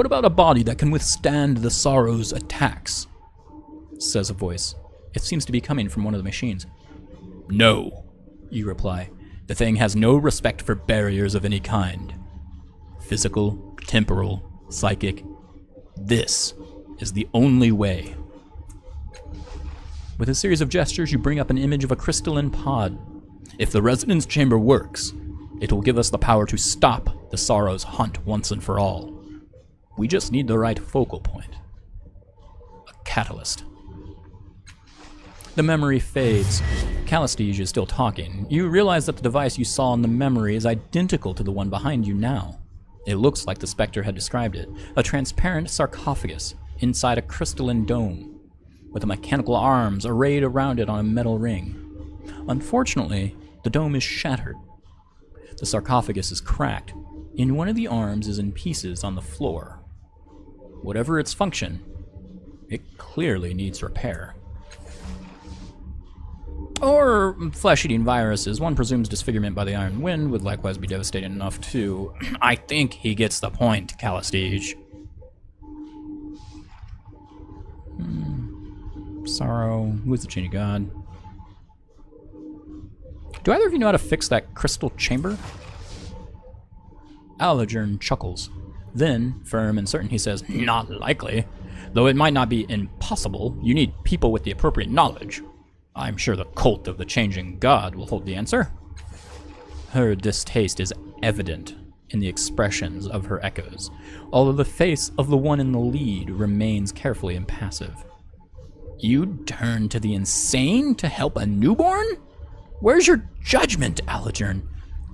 about a body that can withstand the sorrow's attacks? Says a voice. It seems to be coming from one of the machines. No, you reply. The thing has no respect for barriers of any kind. Physical, temporal, psychic. This is the only way. With a series of gestures, you bring up an image of a crystalline pod. If the resonance chamber works, it will give us the power to stop the sorrow's hunt once and for all. We just need the right focal point. A catalyst. The memory fades. Callistige is still talking. You realize that the device you saw in the memory is identical to the one behind you now. It looks like the Spectre had described it. A transparent sarcophagus inside a crystalline dome, with mechanical arms arrayed around it on a metal ring. Unfortunately, the dome is shattered. The sarcophagus is cracked, and one of the arms is in pieces on the floor. Whatever its function, it clearly needs repair. Or flesh-eating viruses. One presumes disfigurement by the Iron Wind would likewise be devastating enough to... I think he gets the point, Callistige. Sorrow. Who's the Genie God? Do either of you know how to fix that crystal chamber? Allergen chuckles. Then, firm and certain, he says, not likely. Though it might not be impossible, you need people with the appropriate knowledge. I'm sure the cult of the changing god will hold the answer. Her distaste is evident in the expressions of her echoes, although the face of the one in the lead remains carefully impassive. You'd turn to the insane to help a newborn? Where's your judgment, Allergen?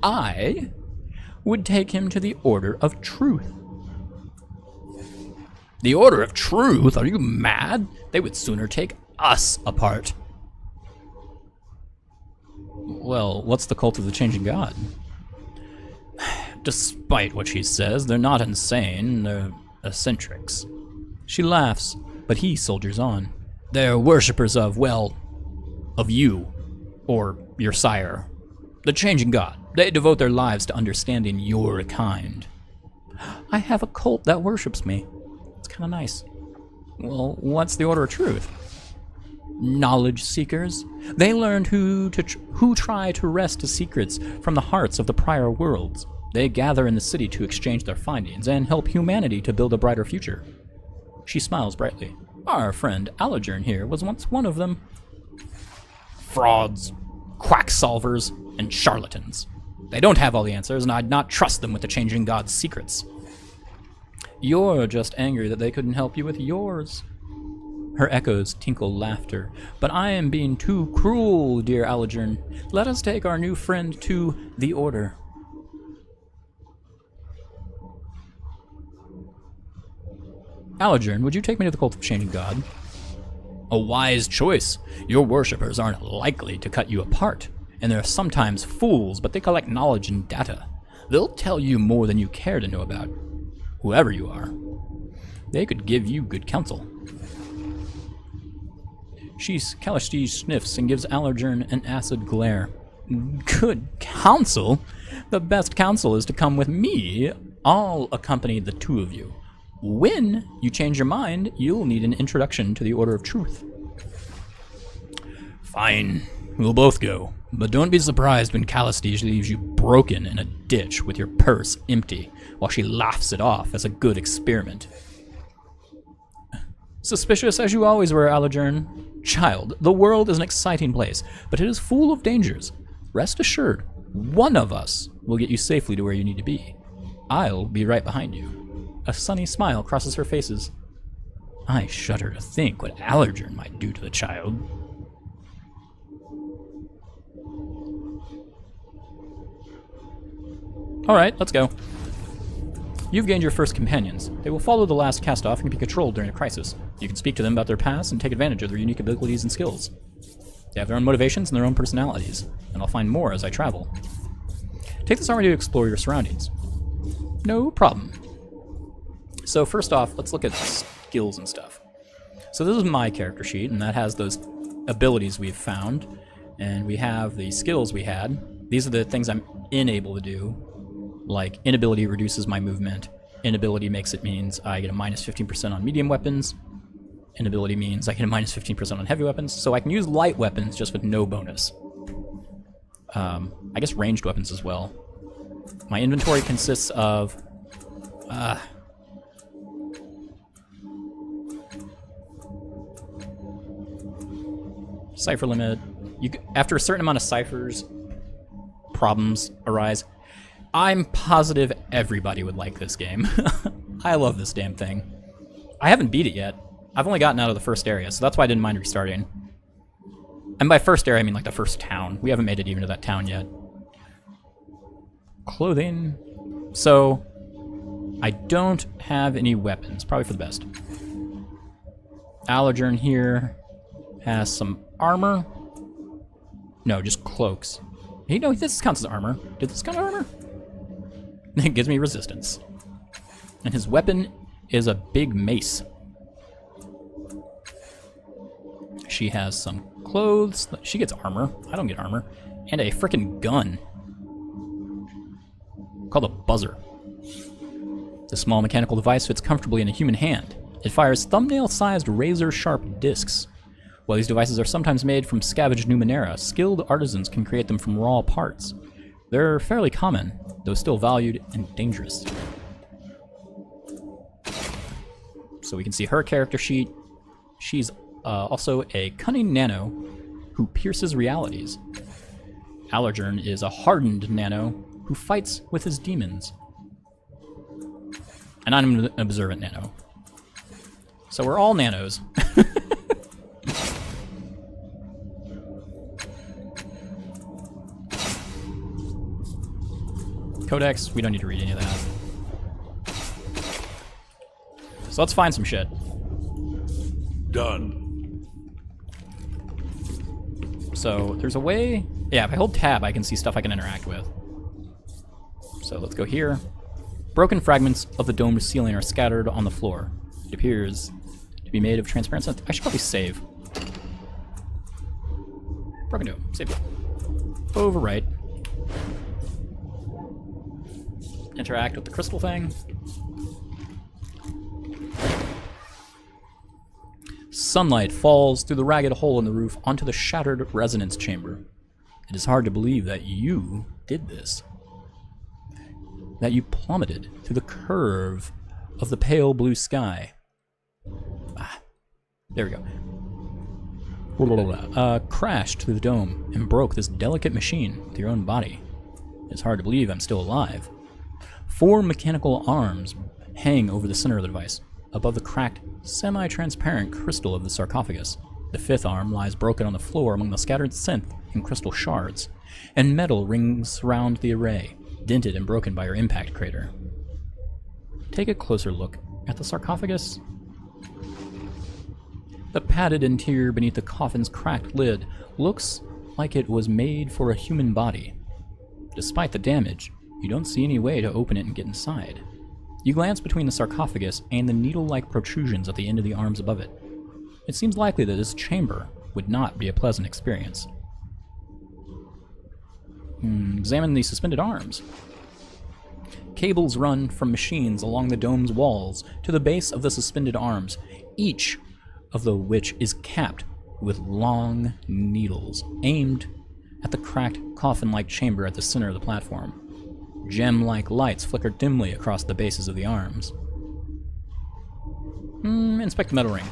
I would take him to the Order of Truth. The Order of Truth? Are you mad? They would sooner take us apart. Well, what's the cult of the Changing God? Despite what she says, they're not insane, they're eccentrics. She laughs, but he soldiers on. They're worshippers of, well, of you, or your sire. The Changing God. They devote their lives to understanding your kind. I have a cult that worships me. It's kind of nice. Well, what's the Order of Truth? Knowledge seekers. They learned who try to wrest secrets from the hearts of the prior worlds. They gather in the city to exchange their findings and help humanity to build a brighter future. She smiles brightly. Our friend Allergern here was once one of them. Frauds, quacksalvers, and charlatans. They don't have all the answers, and I'd not trust them with the Changing God's secrets. You're just angry that they couldn't help you with yours. Her echoes tinkle laughter. But I am being too cruel, dear Allergern. Let us take our new friend to the Order. Allergern, would you take me to the cult of Changing God? A wise choice. Your worshippers aren't likely to cut you apart, and they're sometimes fools, but they collect knowledge and data. They'll tell you more than you care to know about, whoever you are. They could give you good counsel. Kalashti sniffs and gives Allergern an acid glare. Good counsel? The best counsel is to come with me. I'll accompany the two of you. When you change your mind, you'll need an introduction to the Order of Truth. Fine, we'll both go. But don't be surprised when Kalashti leaves you broken in a ditch with your purse empty, while she laughs it off as a good experiment. Suspicious as you always were, Allergern. Child, the world is an exciting place, but it is full of dangers. Rest assured, one of us will get you safely to where you need to be. I'll be right behind you. A sunny smile crosses her faces. I shudder to think what Allergern might do to the child. Alright, let's go. You've gained your first companions. They will follow the last cast-off and can be controlled during a crisis. You can speak to them about their past and take advantage of their unique abilities and skills. They have their own motivations and their own personalities, and I'll find more as I travel. Take this army to explore your surroundings. No problem. So first off, let's look at skills and stuff. So this is my character sheet, and that has those abilities we've found, and we have the skills we had. These are the things I'm unable to do. Like, inability reduces my movement. Inability means I get a minus 15% on medium weapons. Inability means I get a minus 15% on heavy weapons. So I can use light weapons just with no bonus. I guess ranged weapons as well. My inventory consists of... cipher limit. After a certain amount of ciphers, problems arise. I'm positive everybody would like this game. I love this damn thing. I haven't beat it yet. I've only gotten out of the first area, so that's why I didn't mind restarting. And by first area, I mean like the first town. We haven't made it even to that town yet. Clothing. So, I don't have any weapons. Probably for the best. Allergern here has some armor. No, just cloaks. Hey, no, this counts as armor. Did this count as armor? It gives me resistance. And his weapon is a big mace. She has some clothes. She gets armor. I don't get armor. And a frickin' gun. Called a buzzer. The small mechanical device fits comfortably in a human hand. It fires thumbnail-sized razor-sharp discs. While these devices are sometimes made from scavenged Numenera, skilled artisans can create them from raw parts. They're fairly common, though still valued and dangerous. So we can see her character sheet. She's also a cunning nano who pierces realities. Allergern is a hardened nano who fights with his demons. And I'm an observant nano. So we're all nanos. Codex, we don't need to read any of that. So let's find some shit.
Done.
So there's a way... Yeah, if I hold tab, I can see stuff I can interact with. So let's go here. Broken fragments of the domed ceiling are scattered on the floor. It appears to be made of transparent synth. I should probably save. Broken dome. Save it. Overwrite. Interact with the crystal thing. Sunlight falls through the ragged hole in the roof onto the shattered resonance chamber. It is hard to believe that you did this. That you plummeted through the curve of the pale blue sky. There we go. Crashed through the dome and broke this delicate machine with your own body. It's hard to believe I'm still alive. 4 mechanical arms hang over the center of the device, above the cracked, semi-transparent crystal of the sarcophagus. The 5th arm lies broken on the floor among the scattered synth and crystal shards, and metal rings surround the array, dented and broken by your impact crater. Take a closer look at the sarcophagus. The padded interior beneath the coffin's cracked lid looks like it was made for a human body. Despite the damage, you don't see any way to open it and get inside. You glance between the sarcophagus and the needle-like protrusions at the end of the arms above it. It seems likely that this chamber would not be a pleasant experience. Examine the suspended arms. Cables run from machines along the dome's walls to the base of the suspended arms, each of which is capped with long needles aimed at the cracked coffin-like chamber at the center of the platform. Gem-like lights flicker dimly across the bases of the arms. Inspect the metal ring.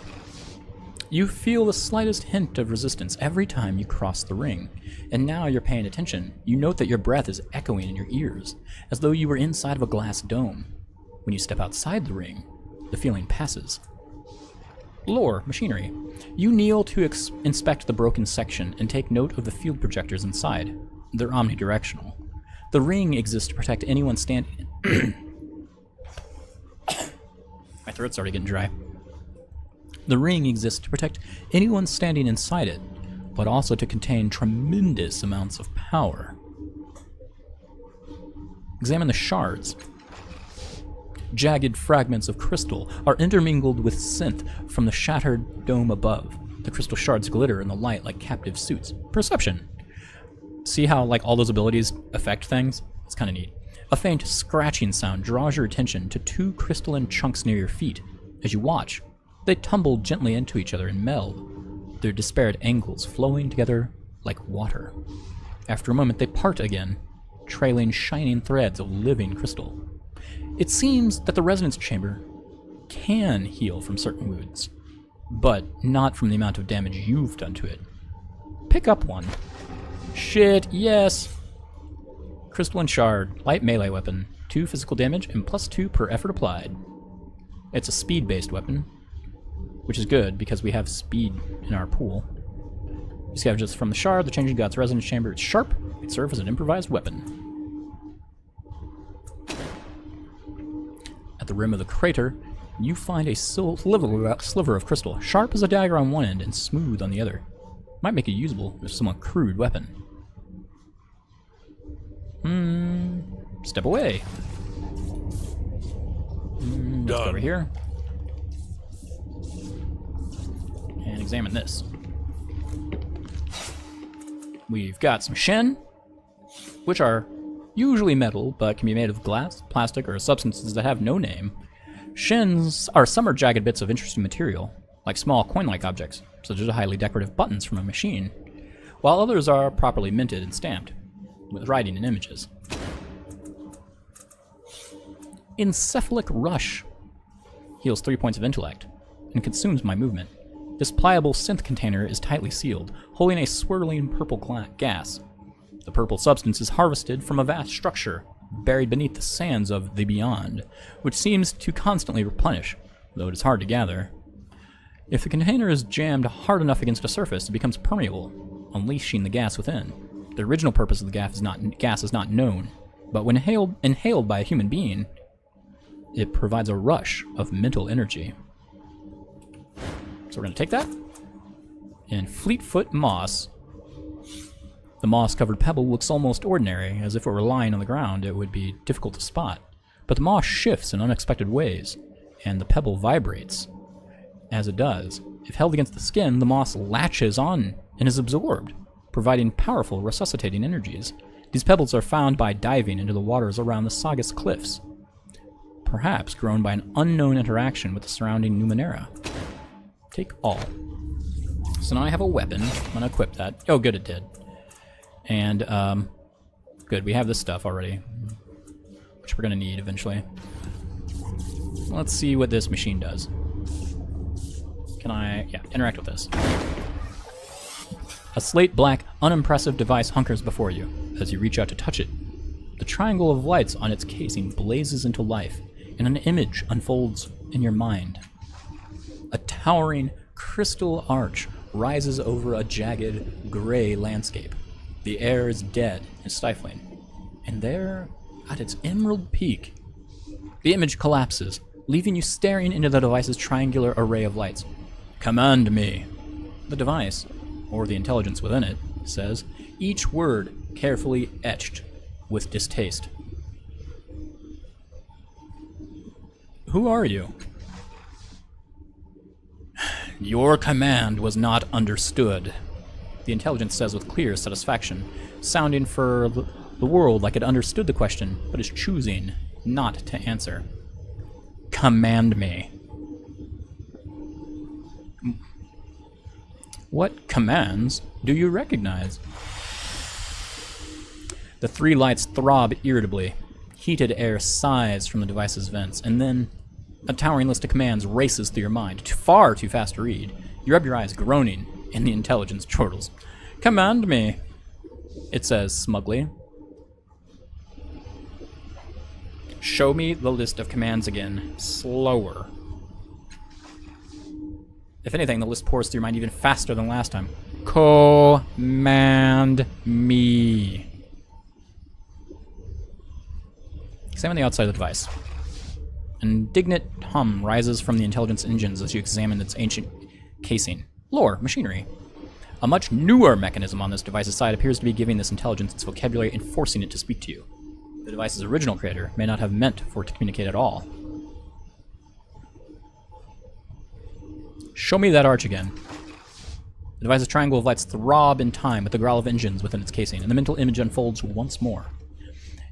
You feel the slightest hint of resistance every time you cross the ring, and now you're paying attention. You note that your breath is echoing in your ears, as though you were inside of a glass dome. When you step outside the ring, the feeling passes. Lore, machinery. You kneel to inspect the broken section and take note of the field projectors inside. They're omnidirectional. The ring exists to protect anyone standing... My throat's already getting dry. The ring exists to protect anyone standing inside it, but also to contain tremendous amounts of power. Examine the shards. Jagged fragments of crystal are intermingled with synth from the shattered dome above. The crystal shards glitter in the light like captive suits. Perception. See how like all those abilities affect things? It's kind of neat. A faint scratching sound draws your attention to 2 crystalline chunks near your feet. As you watch, they tumble gently into each other and meld, their disparate angles flowing together like water. After a moment, they part again, trailing shining threads of living crystal. It seems that the resonance chamber can heal from certain wounds, but not from the amount of damage you've done to it. Pick up one. Shit, yes! Crystalline shard, light melee weapon, 2 physical damage and +2 per effort applied. It's a speed-based weapon, which is good because we have speed in our pool. You scavenge from the shard, the Changing God's resonance chamber. It's sharp. It can serve as an improvised weapon. At the rim of the crater, you find a sliver of crystal, sharp as a dagger on one end and smooth on the other. Might make it usable as somewhat crude weapon. Step away. Let's go over here. And examine this. We've got some shen, which are usually metal, but can be made of glass, plastic, or substances that have no name. Shens are some are jagged bits of interesting material, like small coin-like objects, such as highly decorative buttons from a machine, while others are properly minted and stamped, with writing and images. Encephalic Rush heals 3 points of intellect, and consumes my movement. This pliable synth container is tightly sealed, holding a swirling purple gas. The purple substance is harvested from a vast structure buried beneath the sands of the Beyond, which seems to constantly replenish, though it is hard to gather. If the container is jammed hard enough against a surface, it becomes permeable, unleashing the gas within. The original purpose of the gas is not known, but when inhaled by a human being, it provides a rush of mental energy. So we're going to take that. And Fleetfoot Moss. The moss-covered pebble looks almost ordinary, as if it were lying on the ground it would be difficult to spot. But the moss shifts in unexpected ways, and the pebble vibrates. As it does, if held against the skin, the moss latches on and is absorbed, providing powerful resuscitating energies. These pebbles are found by diving into the waters around the Sagas cliffs, perhaps grown by an unknown interaction with the surrounding Numenera. Take all. So now I have a weapon. I'm going to equip that. Oh, good, it did. And, good, we have this stuff already, which we're going to need eventually. Let's see what this machine does. Can I, yeah, interact with this. A slate-black, unimpressive device hunkers before you. As you reach out to touch it, the triangle of lights on its casing blazes into life, and an image unfolds in your mind. A towering crystal arch rises over a jagged, gray landscape. The air is dead and stifling, and there, at its emerald peak, the image collapses, leaving you staring into the device's triangular array of lights. Command me. The device, or the intelligence within it, says, each word carefully etched with distaste. Who are you? Your command was not understood, the intelligence says with clear satisfaction, sounding for the world like it understood the question, but is choosing not to answer. Command me. What commands do you recognize? The three lights throb irritably. Heated air sighs from the device's vents, and then a towering list of commands races through your mind, far too fast to read. You rub your eyes, groaning, and the intelligence chortles. Command me, it says smugly. Show me the list of commands again, slower. If anything, the list pours through your mind even faster than last time. Command me. Examine the outside of the device. An indignant hum rises from the intelligence engines as you examine its ancient casing. Lore, machinery. A much newer mechanism on this device's side appears to be giving this intelligence its vocabulary and forcing it to speak to you. The device's original creator may not have meant for it to communicate at all. Show me that arch again. The device's triangle of lights throb in time with the growl of engines within its casing, and the mental image unfolds once more.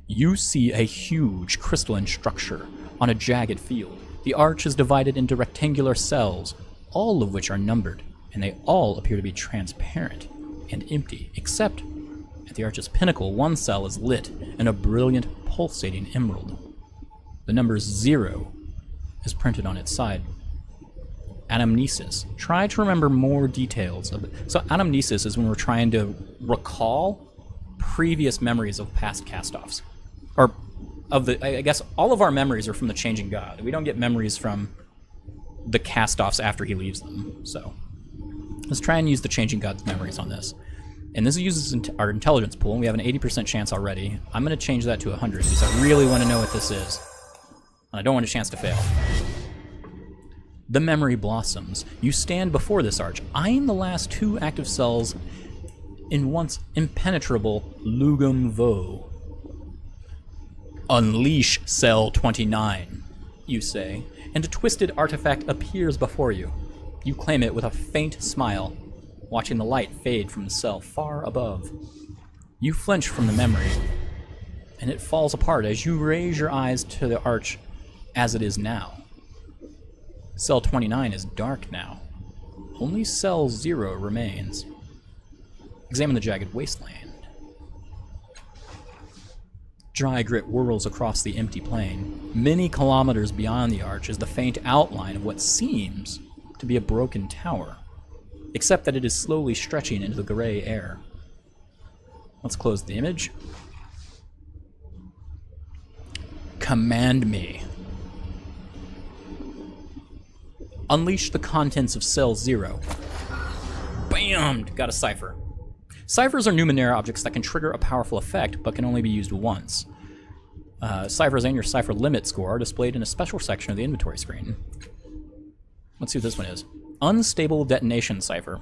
You see a huge crystalline structure on a jagged field. The arch is divided into rectangular cells, all of which are numbered, and they all appear to be transparent and empty, except at the arch's pinnacle, one cell is lit in a brilliant, pulsating emerald. The number 0 is printed on its side. Anamnesis. Try to remember more details of it. So anamnesis is when we're trying to recall previous memories of past cast-offs. Or of the, I guess all of our memories are from the Changing God. We don't get memories from the cast-offs after he leaves them. So let's try and use the Changing God's memories on this. And this uses our intelligence pool, and we have an 80% chance already. I'm going to change that to 100 because I really want to know what this is. And I don't want a chance to fail. The memory blossoms. You stand before this arch, eyeing the last 2 active cells in once impenetrable Lugum Vo. Unleash Cell 29, you say, and a twisted artifact appears before you. You claim it with a faint smile, watching the light fade from the cell far above. You flinch from the memory, and it falls apart as you raise your eyes to the arch as it is now. Cell 29 is dark now. Only Cell 0 remains. Examine the jagged wasteland. Dry grit whirls across the empty plain. Many kilometers beyond the arch is the faint outline of what seems to be a broken tower, except that it is slowly stretching into the gray air. Let's close the image. Command me. Unleash the contents of Cell 0. Bam! Got a cipher. Ciphers are Numenera objects that can trigger a powerful effect, but can only be used once. Ciphers and your cipher limit score are displayed in a special section of the inventory screen. Let's see what this one is. Unstable detonation cipher.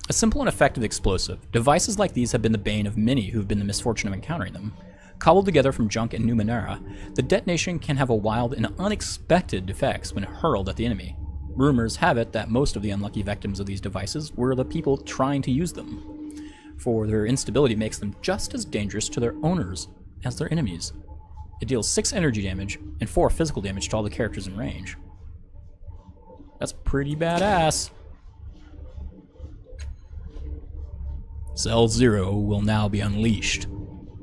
A simple and effective explosive. Devices like these have been the bane of many who have been the misfortune of encountering them. Cobbled together from junk in Numenera, the detonation can have a wild and unexpected effects when hurled at the enemy. Rumors have it that most of the unlucky victims of these devices were the people trying to use them, for their instability makes them just as dangerous to their owners as their enemies. It deals 6 energy damage and 4 physical damage to all the characters in range. That's pretty badass. Cell 0 will now be unleashed.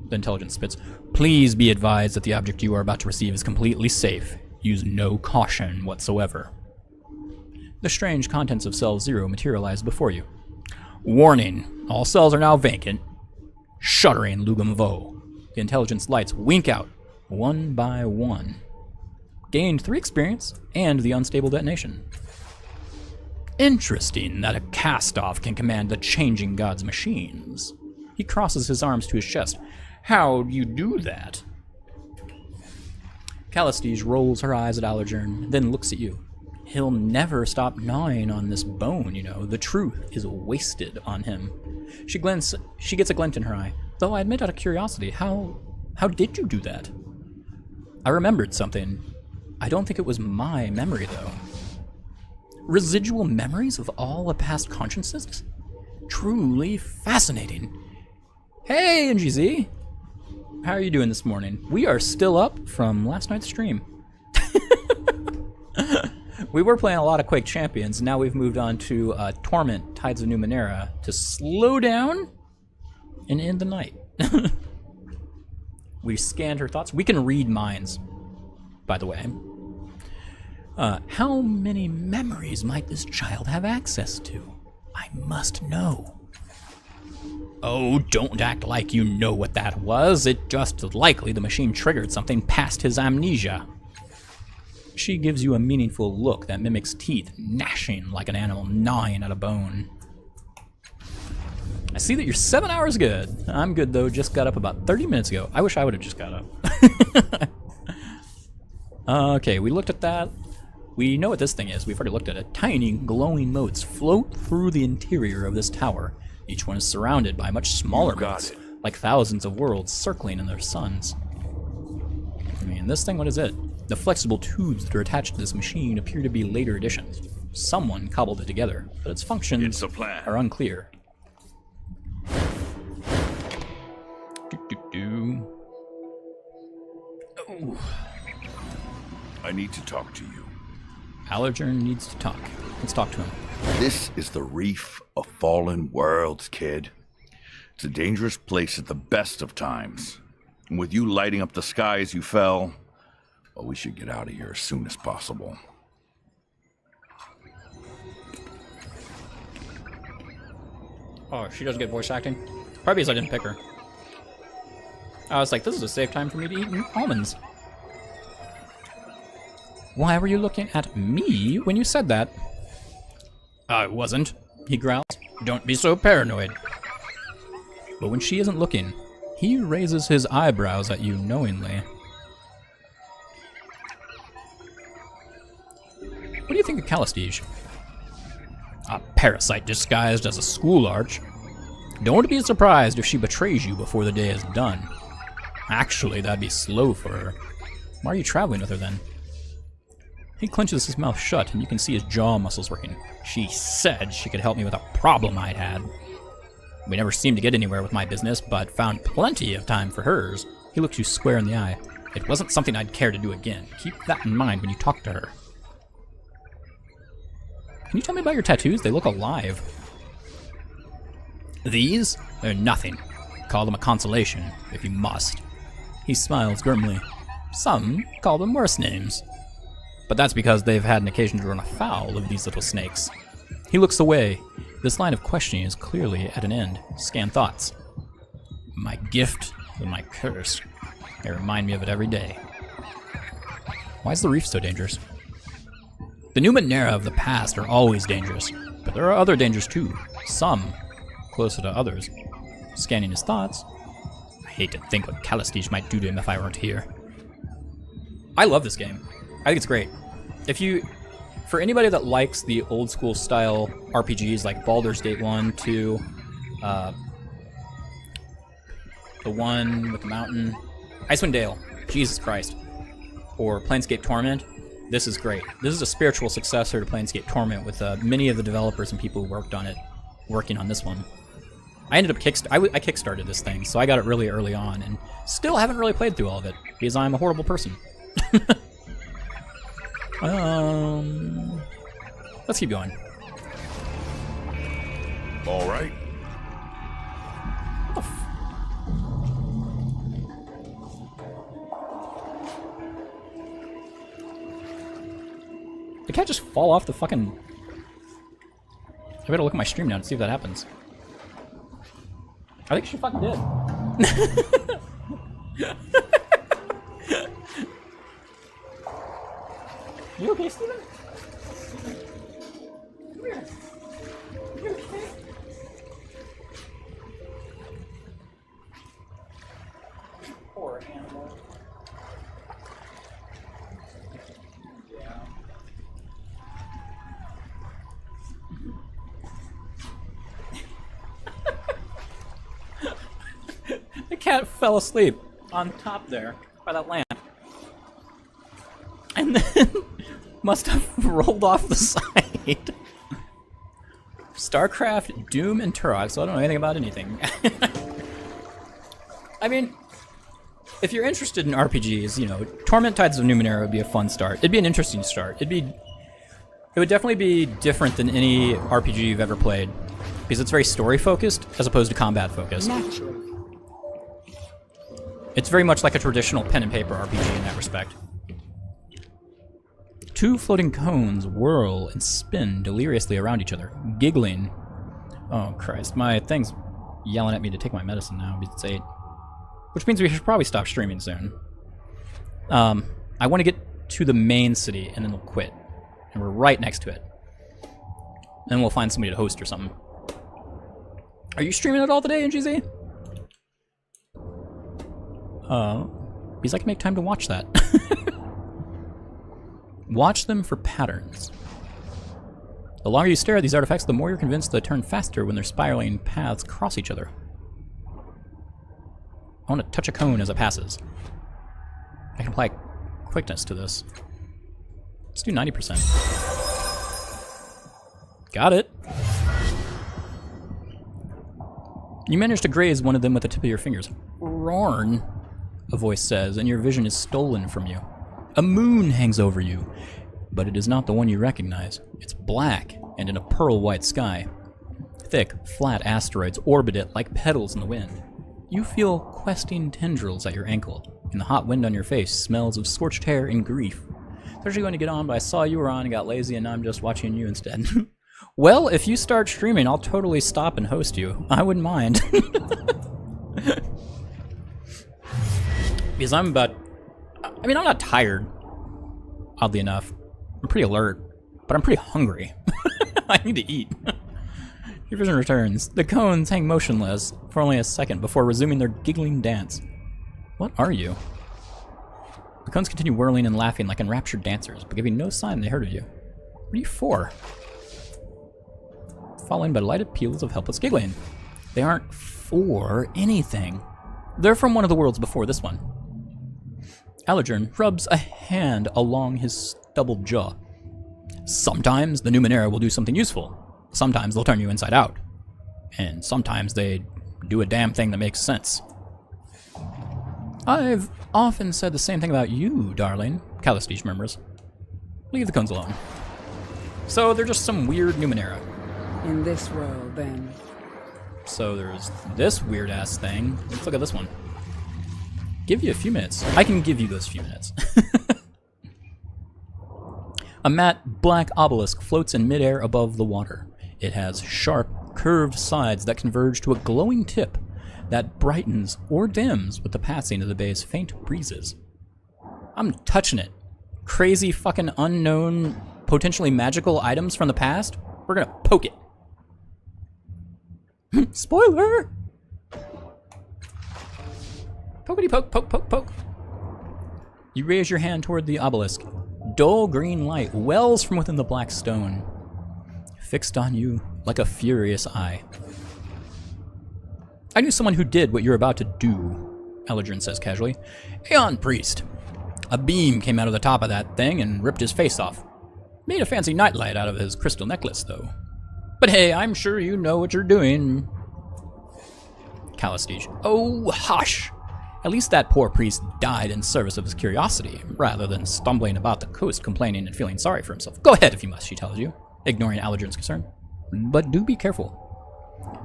The intelligence spits. Please be advised that the object you are about to receive is completely safe. Use no caution whatsoever. The strange contents of Cell 0 materialize before you. Warning, all cells are now vacant. Shuddering Lugum Vo. The intelligence lights wink out, one by one. Gained 3 experience and the unstable detonation. Interesting that a cast-off can command the changing god's machines. He crosses his arms to his chest. How do you do that? Callistige rolls her eyes at Allergern, then looks at you. He'll never stop gnawing on this bone, you know. The truth is wasted on him. She gets a glint in her eye. Though I admit out of curiosity, how did you do that? I remembered something. I don't think it was my memory, though. Residual memories of all the past consciences? Truly fascinating. Hey, NGZ! How are you doing this morning? We are still up from last night's stream. We were playing a lot of Quake Champions. Now we've moved on to Torment, Tides of Numenera, to slow down and end the night. We scanned her thoughts. We can read minds, by the way. How many memories might this child have access to? I must know. Oh, don't act like you know what that was. It just likely the machine triggered something past his amnesia. She gives you a meaningful look that mimics teeth gnashing like an animal gnawing at a bone. I see that you're 7 hours good. I'm good though, just got up about 30 minutes ago. I wish I would have just got up. Okay, we looked at that. We know what this thing is. We've already looked at it. Tiny glowing motes float through the interior of this tower. Each one is surrounded by much smaller motes, like thousands of worlds circling in their suns. I mean, this thing, what is it? The flexible tubes that are attached to this machine appear to be later additions. Someone cobbled it together, but its functions are unclear. Oh.
I need to talk to you.
Allergern needs to talk. Let's talk to him.
This is the Reef of Fallen Worlds, kid. It's a dangerous place at the best of times. And with you lighting up the sky as you fell, well, we should get out of here as soon as possible.
Oh, she does get voice acting? Probably because I didn't pick her. I was like, this is a safe time for me to eat almonds. Why were you looking at me when you said that? I wasn't, he growls. Don't be so paranoid. But when she isn't looking, he raises his eyebrows at you knowingly. What do you think of Callistige? A parasite disguised as a school arch. Don't be surprised if she betrays you before the day is done. Actually, that'd be slow for her. Why are you traveling with her then? He clenches his mouth shut and you can see his jaw muscles working. She said she could help me with a problem I'd had. We never seemed to get anywhere with my business, but found plenty of time for hers. He looks you square in the eye. It wasn't something I'd care to do again. Keep that in mind when you talk to her. Can you tell me about your tattoos? They look alive. These? They're nothing. Call them a consolation, if you must. He smiles grimly. Some call them worse names. But that's because they've had an occasion to run afoul of these little snakes. He looks away. This line of questioning is clearly at an end. Scan thoughts. My gift and my curse. They remind me of it every day. Why is the reef so dangerous? The Numenera of the past are always dangerous, but there are other dangers too. Some closer to others. Scanning his thoughts. I hate to think what Callistige might do to him if I weren't here. I love this game. I think it's great. For anybody that likes the old school style RPGs like Baldur's Gate 1, 2, the one with the mountain, Icewind Dale, Jesus Christ, or Planescape Torment, this is great. This is a spiritual successor to Planescape Torment with many of the developers and people who worked on it working on this one. I ended up I kickstarted this thing, so I got it really early on, and still haven't really played through all of it because I'm a horrible person. Let's keep going.
All right.
The cat just fall off the fucking... I better look at my stream now to see if that happens. I think she fucking did. You okay, Steven? Come here. You okay? Poor animal. Yeah. The cat fell asleep on top there by that lamp. And then must have rolled off the side. StarCraft, Doom, and Turok, so I don't know anything about anything. I mean, if you're interested in RPGs, you know, Torment Tides of Numenera would be a fun start. It'd be an interesting start. It would definitely be different than any RPG you've ever played, because it's very story-focused as opposed to combat-focused.
Naturally.
It's very much like a traditional pen and paper RPG in that respect. Two floating cones whirl and spin deliriously around each other, giggling. Oh, Christ. My thing's yelling at me to take my medicine now because it's 8. Which means we should probably stop streaming soon. I want to get to the main city, and then we'll quit. And we're right next to it. Then we'll find somebody to host or something. Are you streaming at all today, NGZ? Because I can make time to watch that. Watch them for patterns. The longer you stare at these artifacts, the more you're convinced they turn faster when their spiraling paths cross each other. I want to touch a cone as it passes. I can apply quickness to this. Let's do 90%. Got it. You managed to graze one of them with the tip of your fingers. Rorn, a voice says, and your vision is stolen from you. A moon hangs over you, but it is not the one you recognize. It's black and in a pearl-white sky. Thick, flat asteroids orbit it like petals in the wind. You feel questing tendrils at your ankle, and the hot wind on your face smells of scorched hair and grief. I was actually going to get on, but I saw you were on and got lazy, and now I'm just watching you instead. Well, if you start streaming, I'll totally stop and host you. I wouldn't mind. Because I'm not tired, oddly enough. I'm pretty alert, but I'm pretty hungry. I need to eat. Your vision returns. The cones hang motionless for only a second before resuming their giggling dance. What are you? The cones continue whirling and laughing like enraptured dancers, but giving no sign they heard of you. What are you for? Following by lighted peals of helpless giggling. They aren't for anything. They're from one of the worlds before this one. Allergern rubs a hand along his stubbled jaw. Sometimes the Numenera will do something useful. Sometimes they'll turn you inside out. And sometimes they do a damn thing that makes sense. I've often said the same thing about you, darling, Calistige murmurs. Leave the cones alone. So they're just some weird Numenera.
In this world, then.
So there's this weird-ass thing. Let's look at this one. Give you a few minutes. I can give you those few minutes. A matte black obelisk floats in midair above the water. It has sharp, curved sides that converge to a glowing tip that brightens or dims with the passing of the bay's faint breezes. I'm touching it. Crazy fucking unknown, potentially magical items from the past. We're gonna poke it. Spoiler! Pokety poke, poke, poke, poke. You raise your hand toward the obelisk. Dull green light wells from within the black stone, fixed on you like a furious eye. I knew someone who did what you're about to do, Eldrin says casually. Aeon Priest. A beam came out of the top of that thing and ripped his face off. Made a fancy nightlight out of his crystal necklace, though. But hey, I'm sure you know what you're doing. Callistige. Oh, hush! At least that poor priest died in service of his curiosity, rather than stumbling about the coast complaining and feeling sorry for himself. Go ahead if you must, she tells you, ignoring Allegern's concern. But do be careful.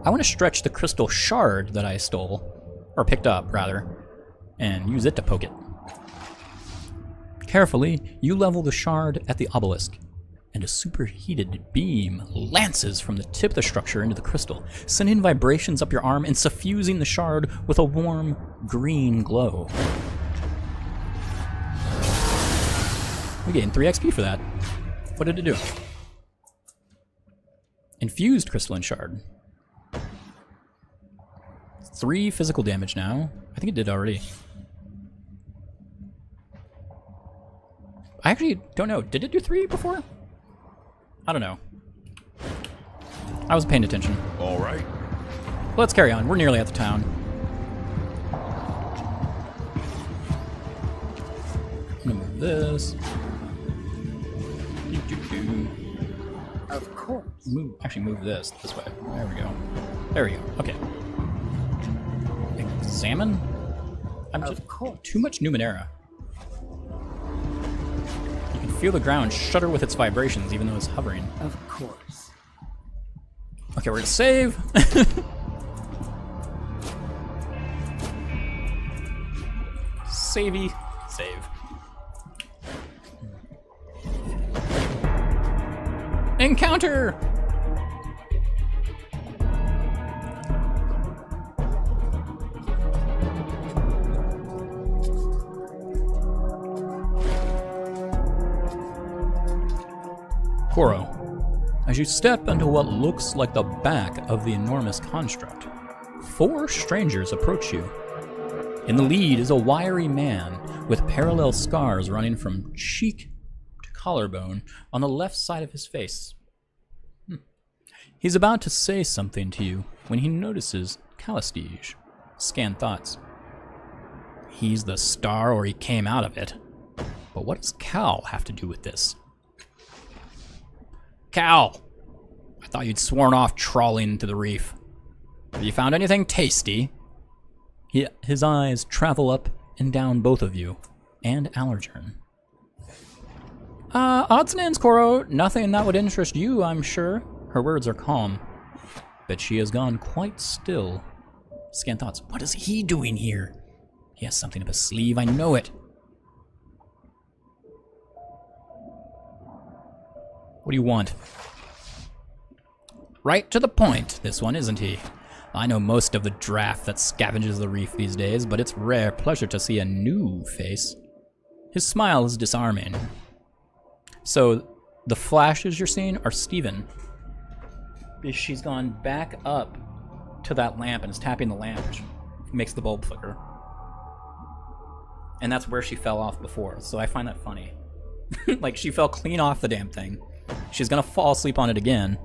I want to stretch the crystal shard that I stole, or picked up, rather, and use it to poke it. Carefully, you level the shard at the obelisk, and a superheated beam lances from the tip of the structure into the crystal, sending vibrations up your arm and suffusing the shard with a warm green glow. We gained 3 XP for that. What did it do? Infused crystalline shard. 3 physical damage now. I think it did already. I actually don't know. Did it do 3 before? I don't know. I wasn't paying attention.
All right.
Let's carry on. We're nearly at the town. I'm gonna move this.
Of course.
Actually, move this way. There we go. There we go. Okay. Examine? I'm just too much Numenera. You can feel the ground shudder with its vibrations, even though it's hovering.
Of course.
Okay, we're gonna save. Savey. Save. Encounter! Koro, as you step into what looks like the back of the enormous construct, 4 strangers approach you. In the lead is a wiry man with parallel scars running from cheek to collarbone on the left side of his face. He's about to say something to you when he notices Callistige. Scan thoughts. He's the star, or he came out of it. But what does Cal have to do with this? Cal! I thought you'd sworn off trawling into the reef. Have you found anything tasty? His eyes travel up and down both of you, and Allergern. Odds and ends, Koro. Nothing that would interest you, I'm sure. Her words are calm, but she has gone quite still. Scan thoughts. What is he doing here? He has something up his sleeve, I know it. What do you want? Right to the point, this one, isn't he? I know most of the draft that scavenges the reef these days, but it's rare pleasure to see a new face. His smile is disarming. So, the flashes you're seeing are Steven. She's gone back up to that lamp and is tapping the lamp, which makes the bulb flicker. And that's where she fell off before, so I find that funny. Like, she fell clean off the damn thing. She's gonna fall asleep on it again,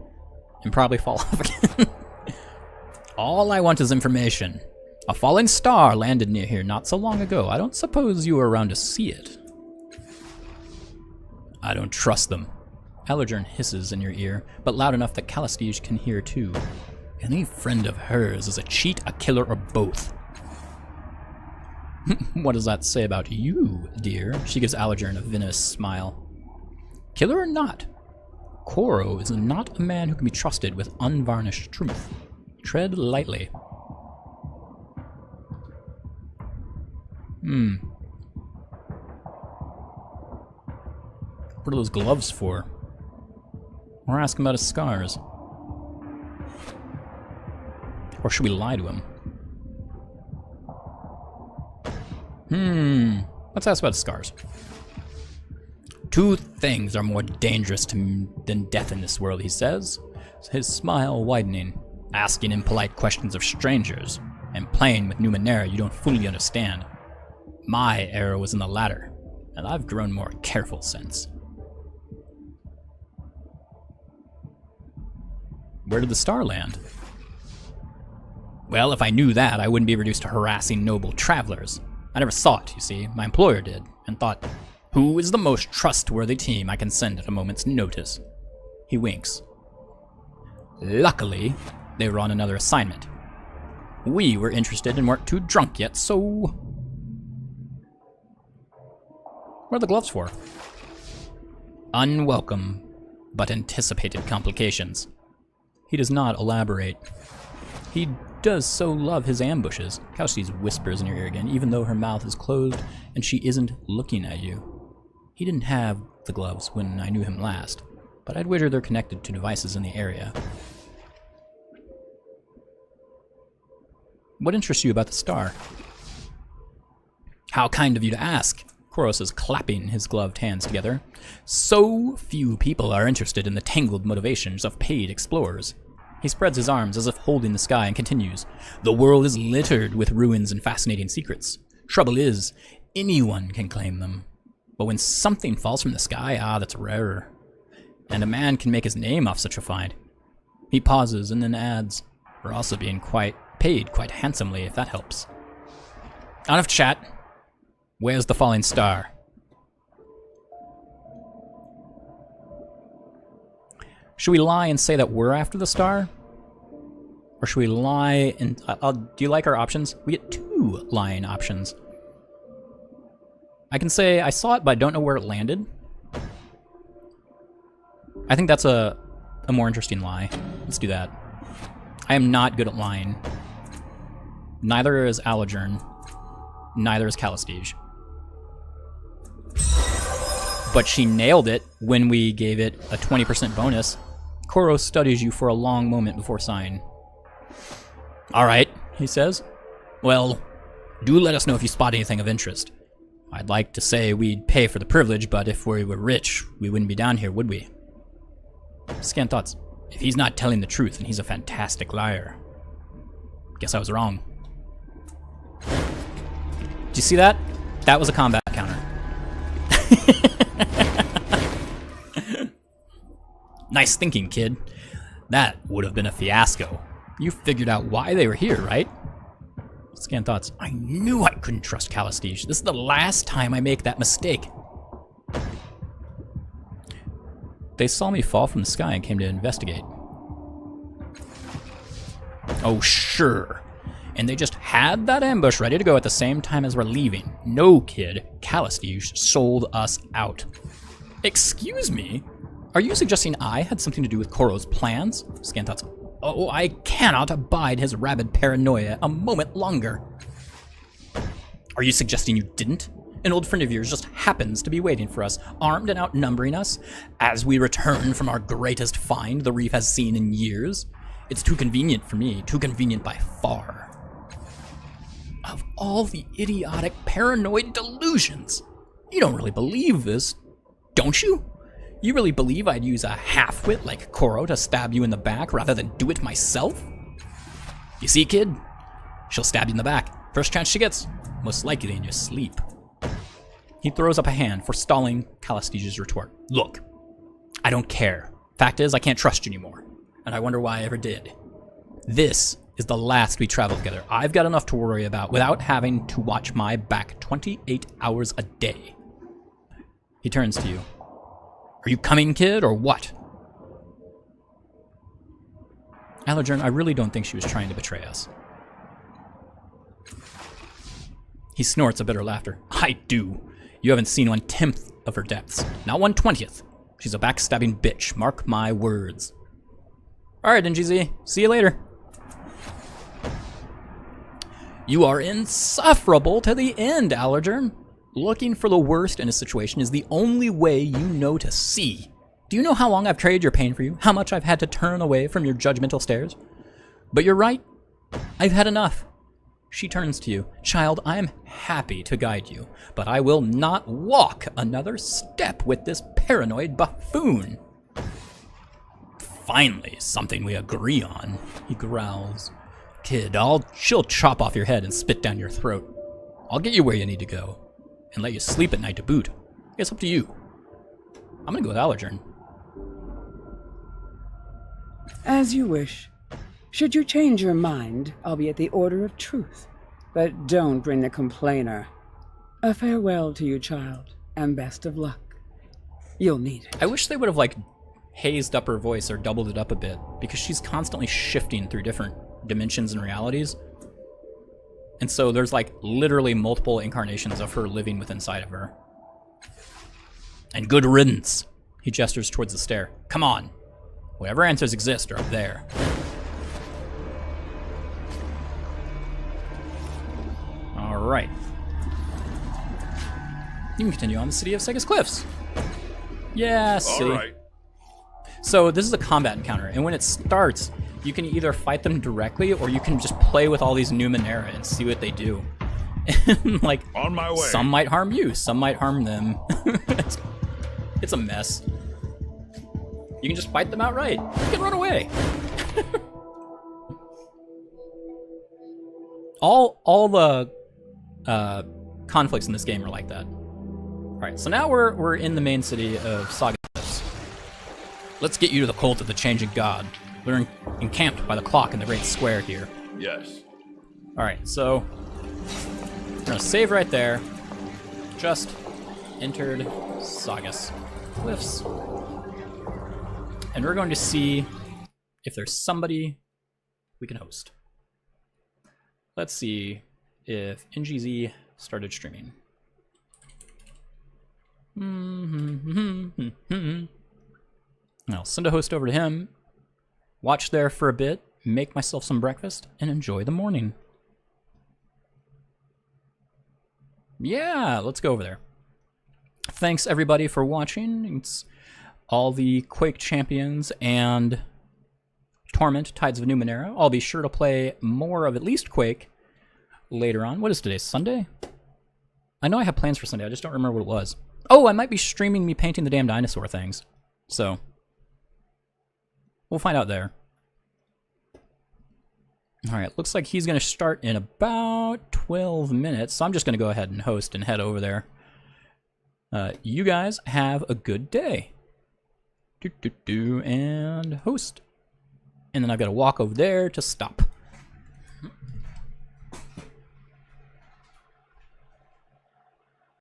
and probably fall off again. All I want is information. A falling star landed near here not so long ago. I don't suppose you were around to see it. I don't trust them. Allergern hisses in your ear, but loud enough that Callistige can hear too. Any friend of hers is a cheat, a killer, or both. What does that say about you, dear? She gives Allergern a venomous smile. Killer or not, Koro is not a man who can be trusted with unvarnished truth. Tread lightly. What are those gloves for? Or ask him about his scars. Or should we lie to him? Let's ask about his scars. 2 things are more dangerous than death in this world, he says, his smile widening. Asking impolite questions of strangers, and playing with Numenera you don't fully understand. My error was in the latter. and I've grown more careful since. Where did the star land? Well, if I knew that, I wouldn't be reduced to harassing noble travelers. I never saw it, you see. My employer did, and thought, who is the most trustworthy team I can send at a moment's notice? He winks. Luckily, they were on another assignment. We were interested and weren't too drunk yet, so... What are the gloves for? Unwelcome, but anticipated complications. He does not elaborate. He does so love his ambushes. Calastige whispers in your ear again, even though her mouth is closed and she isn't looking at you. He didn't have the gloves when I knew him last, but I'd wager they're connected to devices in the area. What interests you about the star? How kind of you to ask. Koros is clapping his gloved hands together. So few people are interested in the tangled motivations of paid explorers. He spreads his arms as if holding the sky and continues. The world is littered with ruins and fascinating secrets. Trouble is, anyone can claim them. But when something falls from the sky, that's rarer. And a man can make his name off such a find. He pauses and then adds, we're also being paid quite handsomely, if that helps. Out of chat. Where's the falling star? Should we lie and say that we're after the star? Or should we lie and... do you like our options? We get 2 lying options. I can say I saw it, but I don't know where it landed. I think that's a more interesting lie. Let's do that. I am not good at lying. Neither is Allegern. Neither is Calastige. But she nailed it when we gave it a 20% bonus. Koros studies you for a long moment before sighing. All right, he says. Well, do let us know if you spot anything of interest. I'd like to say we'd pay for the privilege, but if we were rich, we wouldn't be down here, would we? Scan thoughts. If he's not telling the truth, then he's a fantastic liar. Guess I was wrong. Did you see that? That was a combat counter. Nice thinking, kid. That would have been a fiasco. You figured out why they were here, right? Scan thoughts. I knew I couldn't trust Calastige. This is the last time I make that mistake. They saw me fall from the sky and came to investigate. Oh, sure. And they just had that ambush ready to go at the same time as we're leaving. No, kid. Calastige sold us out. Excuse me? Are you suggesting I had something to do with Koros' plans? Scan thoughts. Oh, I cannot abide his rabid paranoia a moment longer. Are you suggesting you didn't? An old friend of yours just happens to be waiting for us, armed and outnumbering us, as we return from our greatest find the reef has seen in years? It's too convenient for me, too convenient by far. Of all the idiotic, paranoid delusions, you don't really believe this, don't you? You really believe I'd use a half-wit like Koro to stab you in the back rather than do it myself? You see, kid? She'll stab you in the back. First chance she gets, most likely in your sleep. He throws up a hand, forestalling Calastige's retort. Look, I don't care. Fact is, I can't trust you anymore, and I wonder why I ever did. This is the last we travel together. I've got enough to worry about without having to watch my back 28 hours a day. He turns to you. Are you coming, kid, or what? Allegern, I really don't think she was trying to betray us. He snorts a bitter laughter. I do. You haven't seen 1/10 of her depths. Not 1/20. She's a backstabbing bitch. Mark my words. Alright, NGZ. See you later. You are insufferable to the end, Allegern. Looking for the worst in a situation is the only way you know to see. Do you know how long I've carried your pain for you? How much I've had to turn away from your judgmental stares? But you're right. I've had enough. She turns to you. Child, I am happy to guide you, but I will not walk another step with this paranoid buffoon. Finally, something we agree on, he growls. Kid, she'll chop off your head and spit down your throat. I'll get you where you need to go, and let you sleep at night to boot. It's up to you. I'm gonna go with Allergen.
As you wish. Should you change your mind, I'll be at the Order of Truth. But don't bring the complainer. A farewell to you, child, and best of luck. You'll need it.
I wish they would have, like, hazed up her voice or doubled it up a bit, because she's constantly shifting through different dimensions and realities. And so there's, like, literally multiple incarnations of her living within inside of her. And good riddance. He gestures towards the stair. Come on. Whatever answers exist are up there. Alright. You can continue on the City of Sega's Cliffs. Yeah, see.
Alright.
So this is a combat encounter, and when it starts, you can either fight them directly, or you can just play with all these Numenera and see what they do. And, like,
On my way.
some might harm you, some might harm them. It's a mess. You can just fight them outright. You can run away. all the conflicts in this game are like that. All right, so now we're in the main city of Saga. Let's get you to the cult of the changing god. We're encamped by the clock in the great square here.
Yes.
All right, so we're gonna save right there. Just entered Sagas Cliffs. And we're going to see if there's somebody we can host. Let's see if NGZ started streaming. I'll send a host over to him, watch there for a bit, make myself some breakfast, and enjoy the morning. Yeah, let's go over there. Thanks everybody for watching. It's all the Quake champions and Torment, Tides of Numenera. I'll be sure to play more of at least Quake later on. What is today, Sunday? I know I have plans for Sunday, I just don't remember what it was. Oh, I might be streaming me painting the damn dinosaur things. So, we'll find out there. Alright, looks like he's going to start in about 12 minutes, so I'm just going to go ahead and host and head over there. You guys have a good day. And host. And then I've got to walk over there to stop.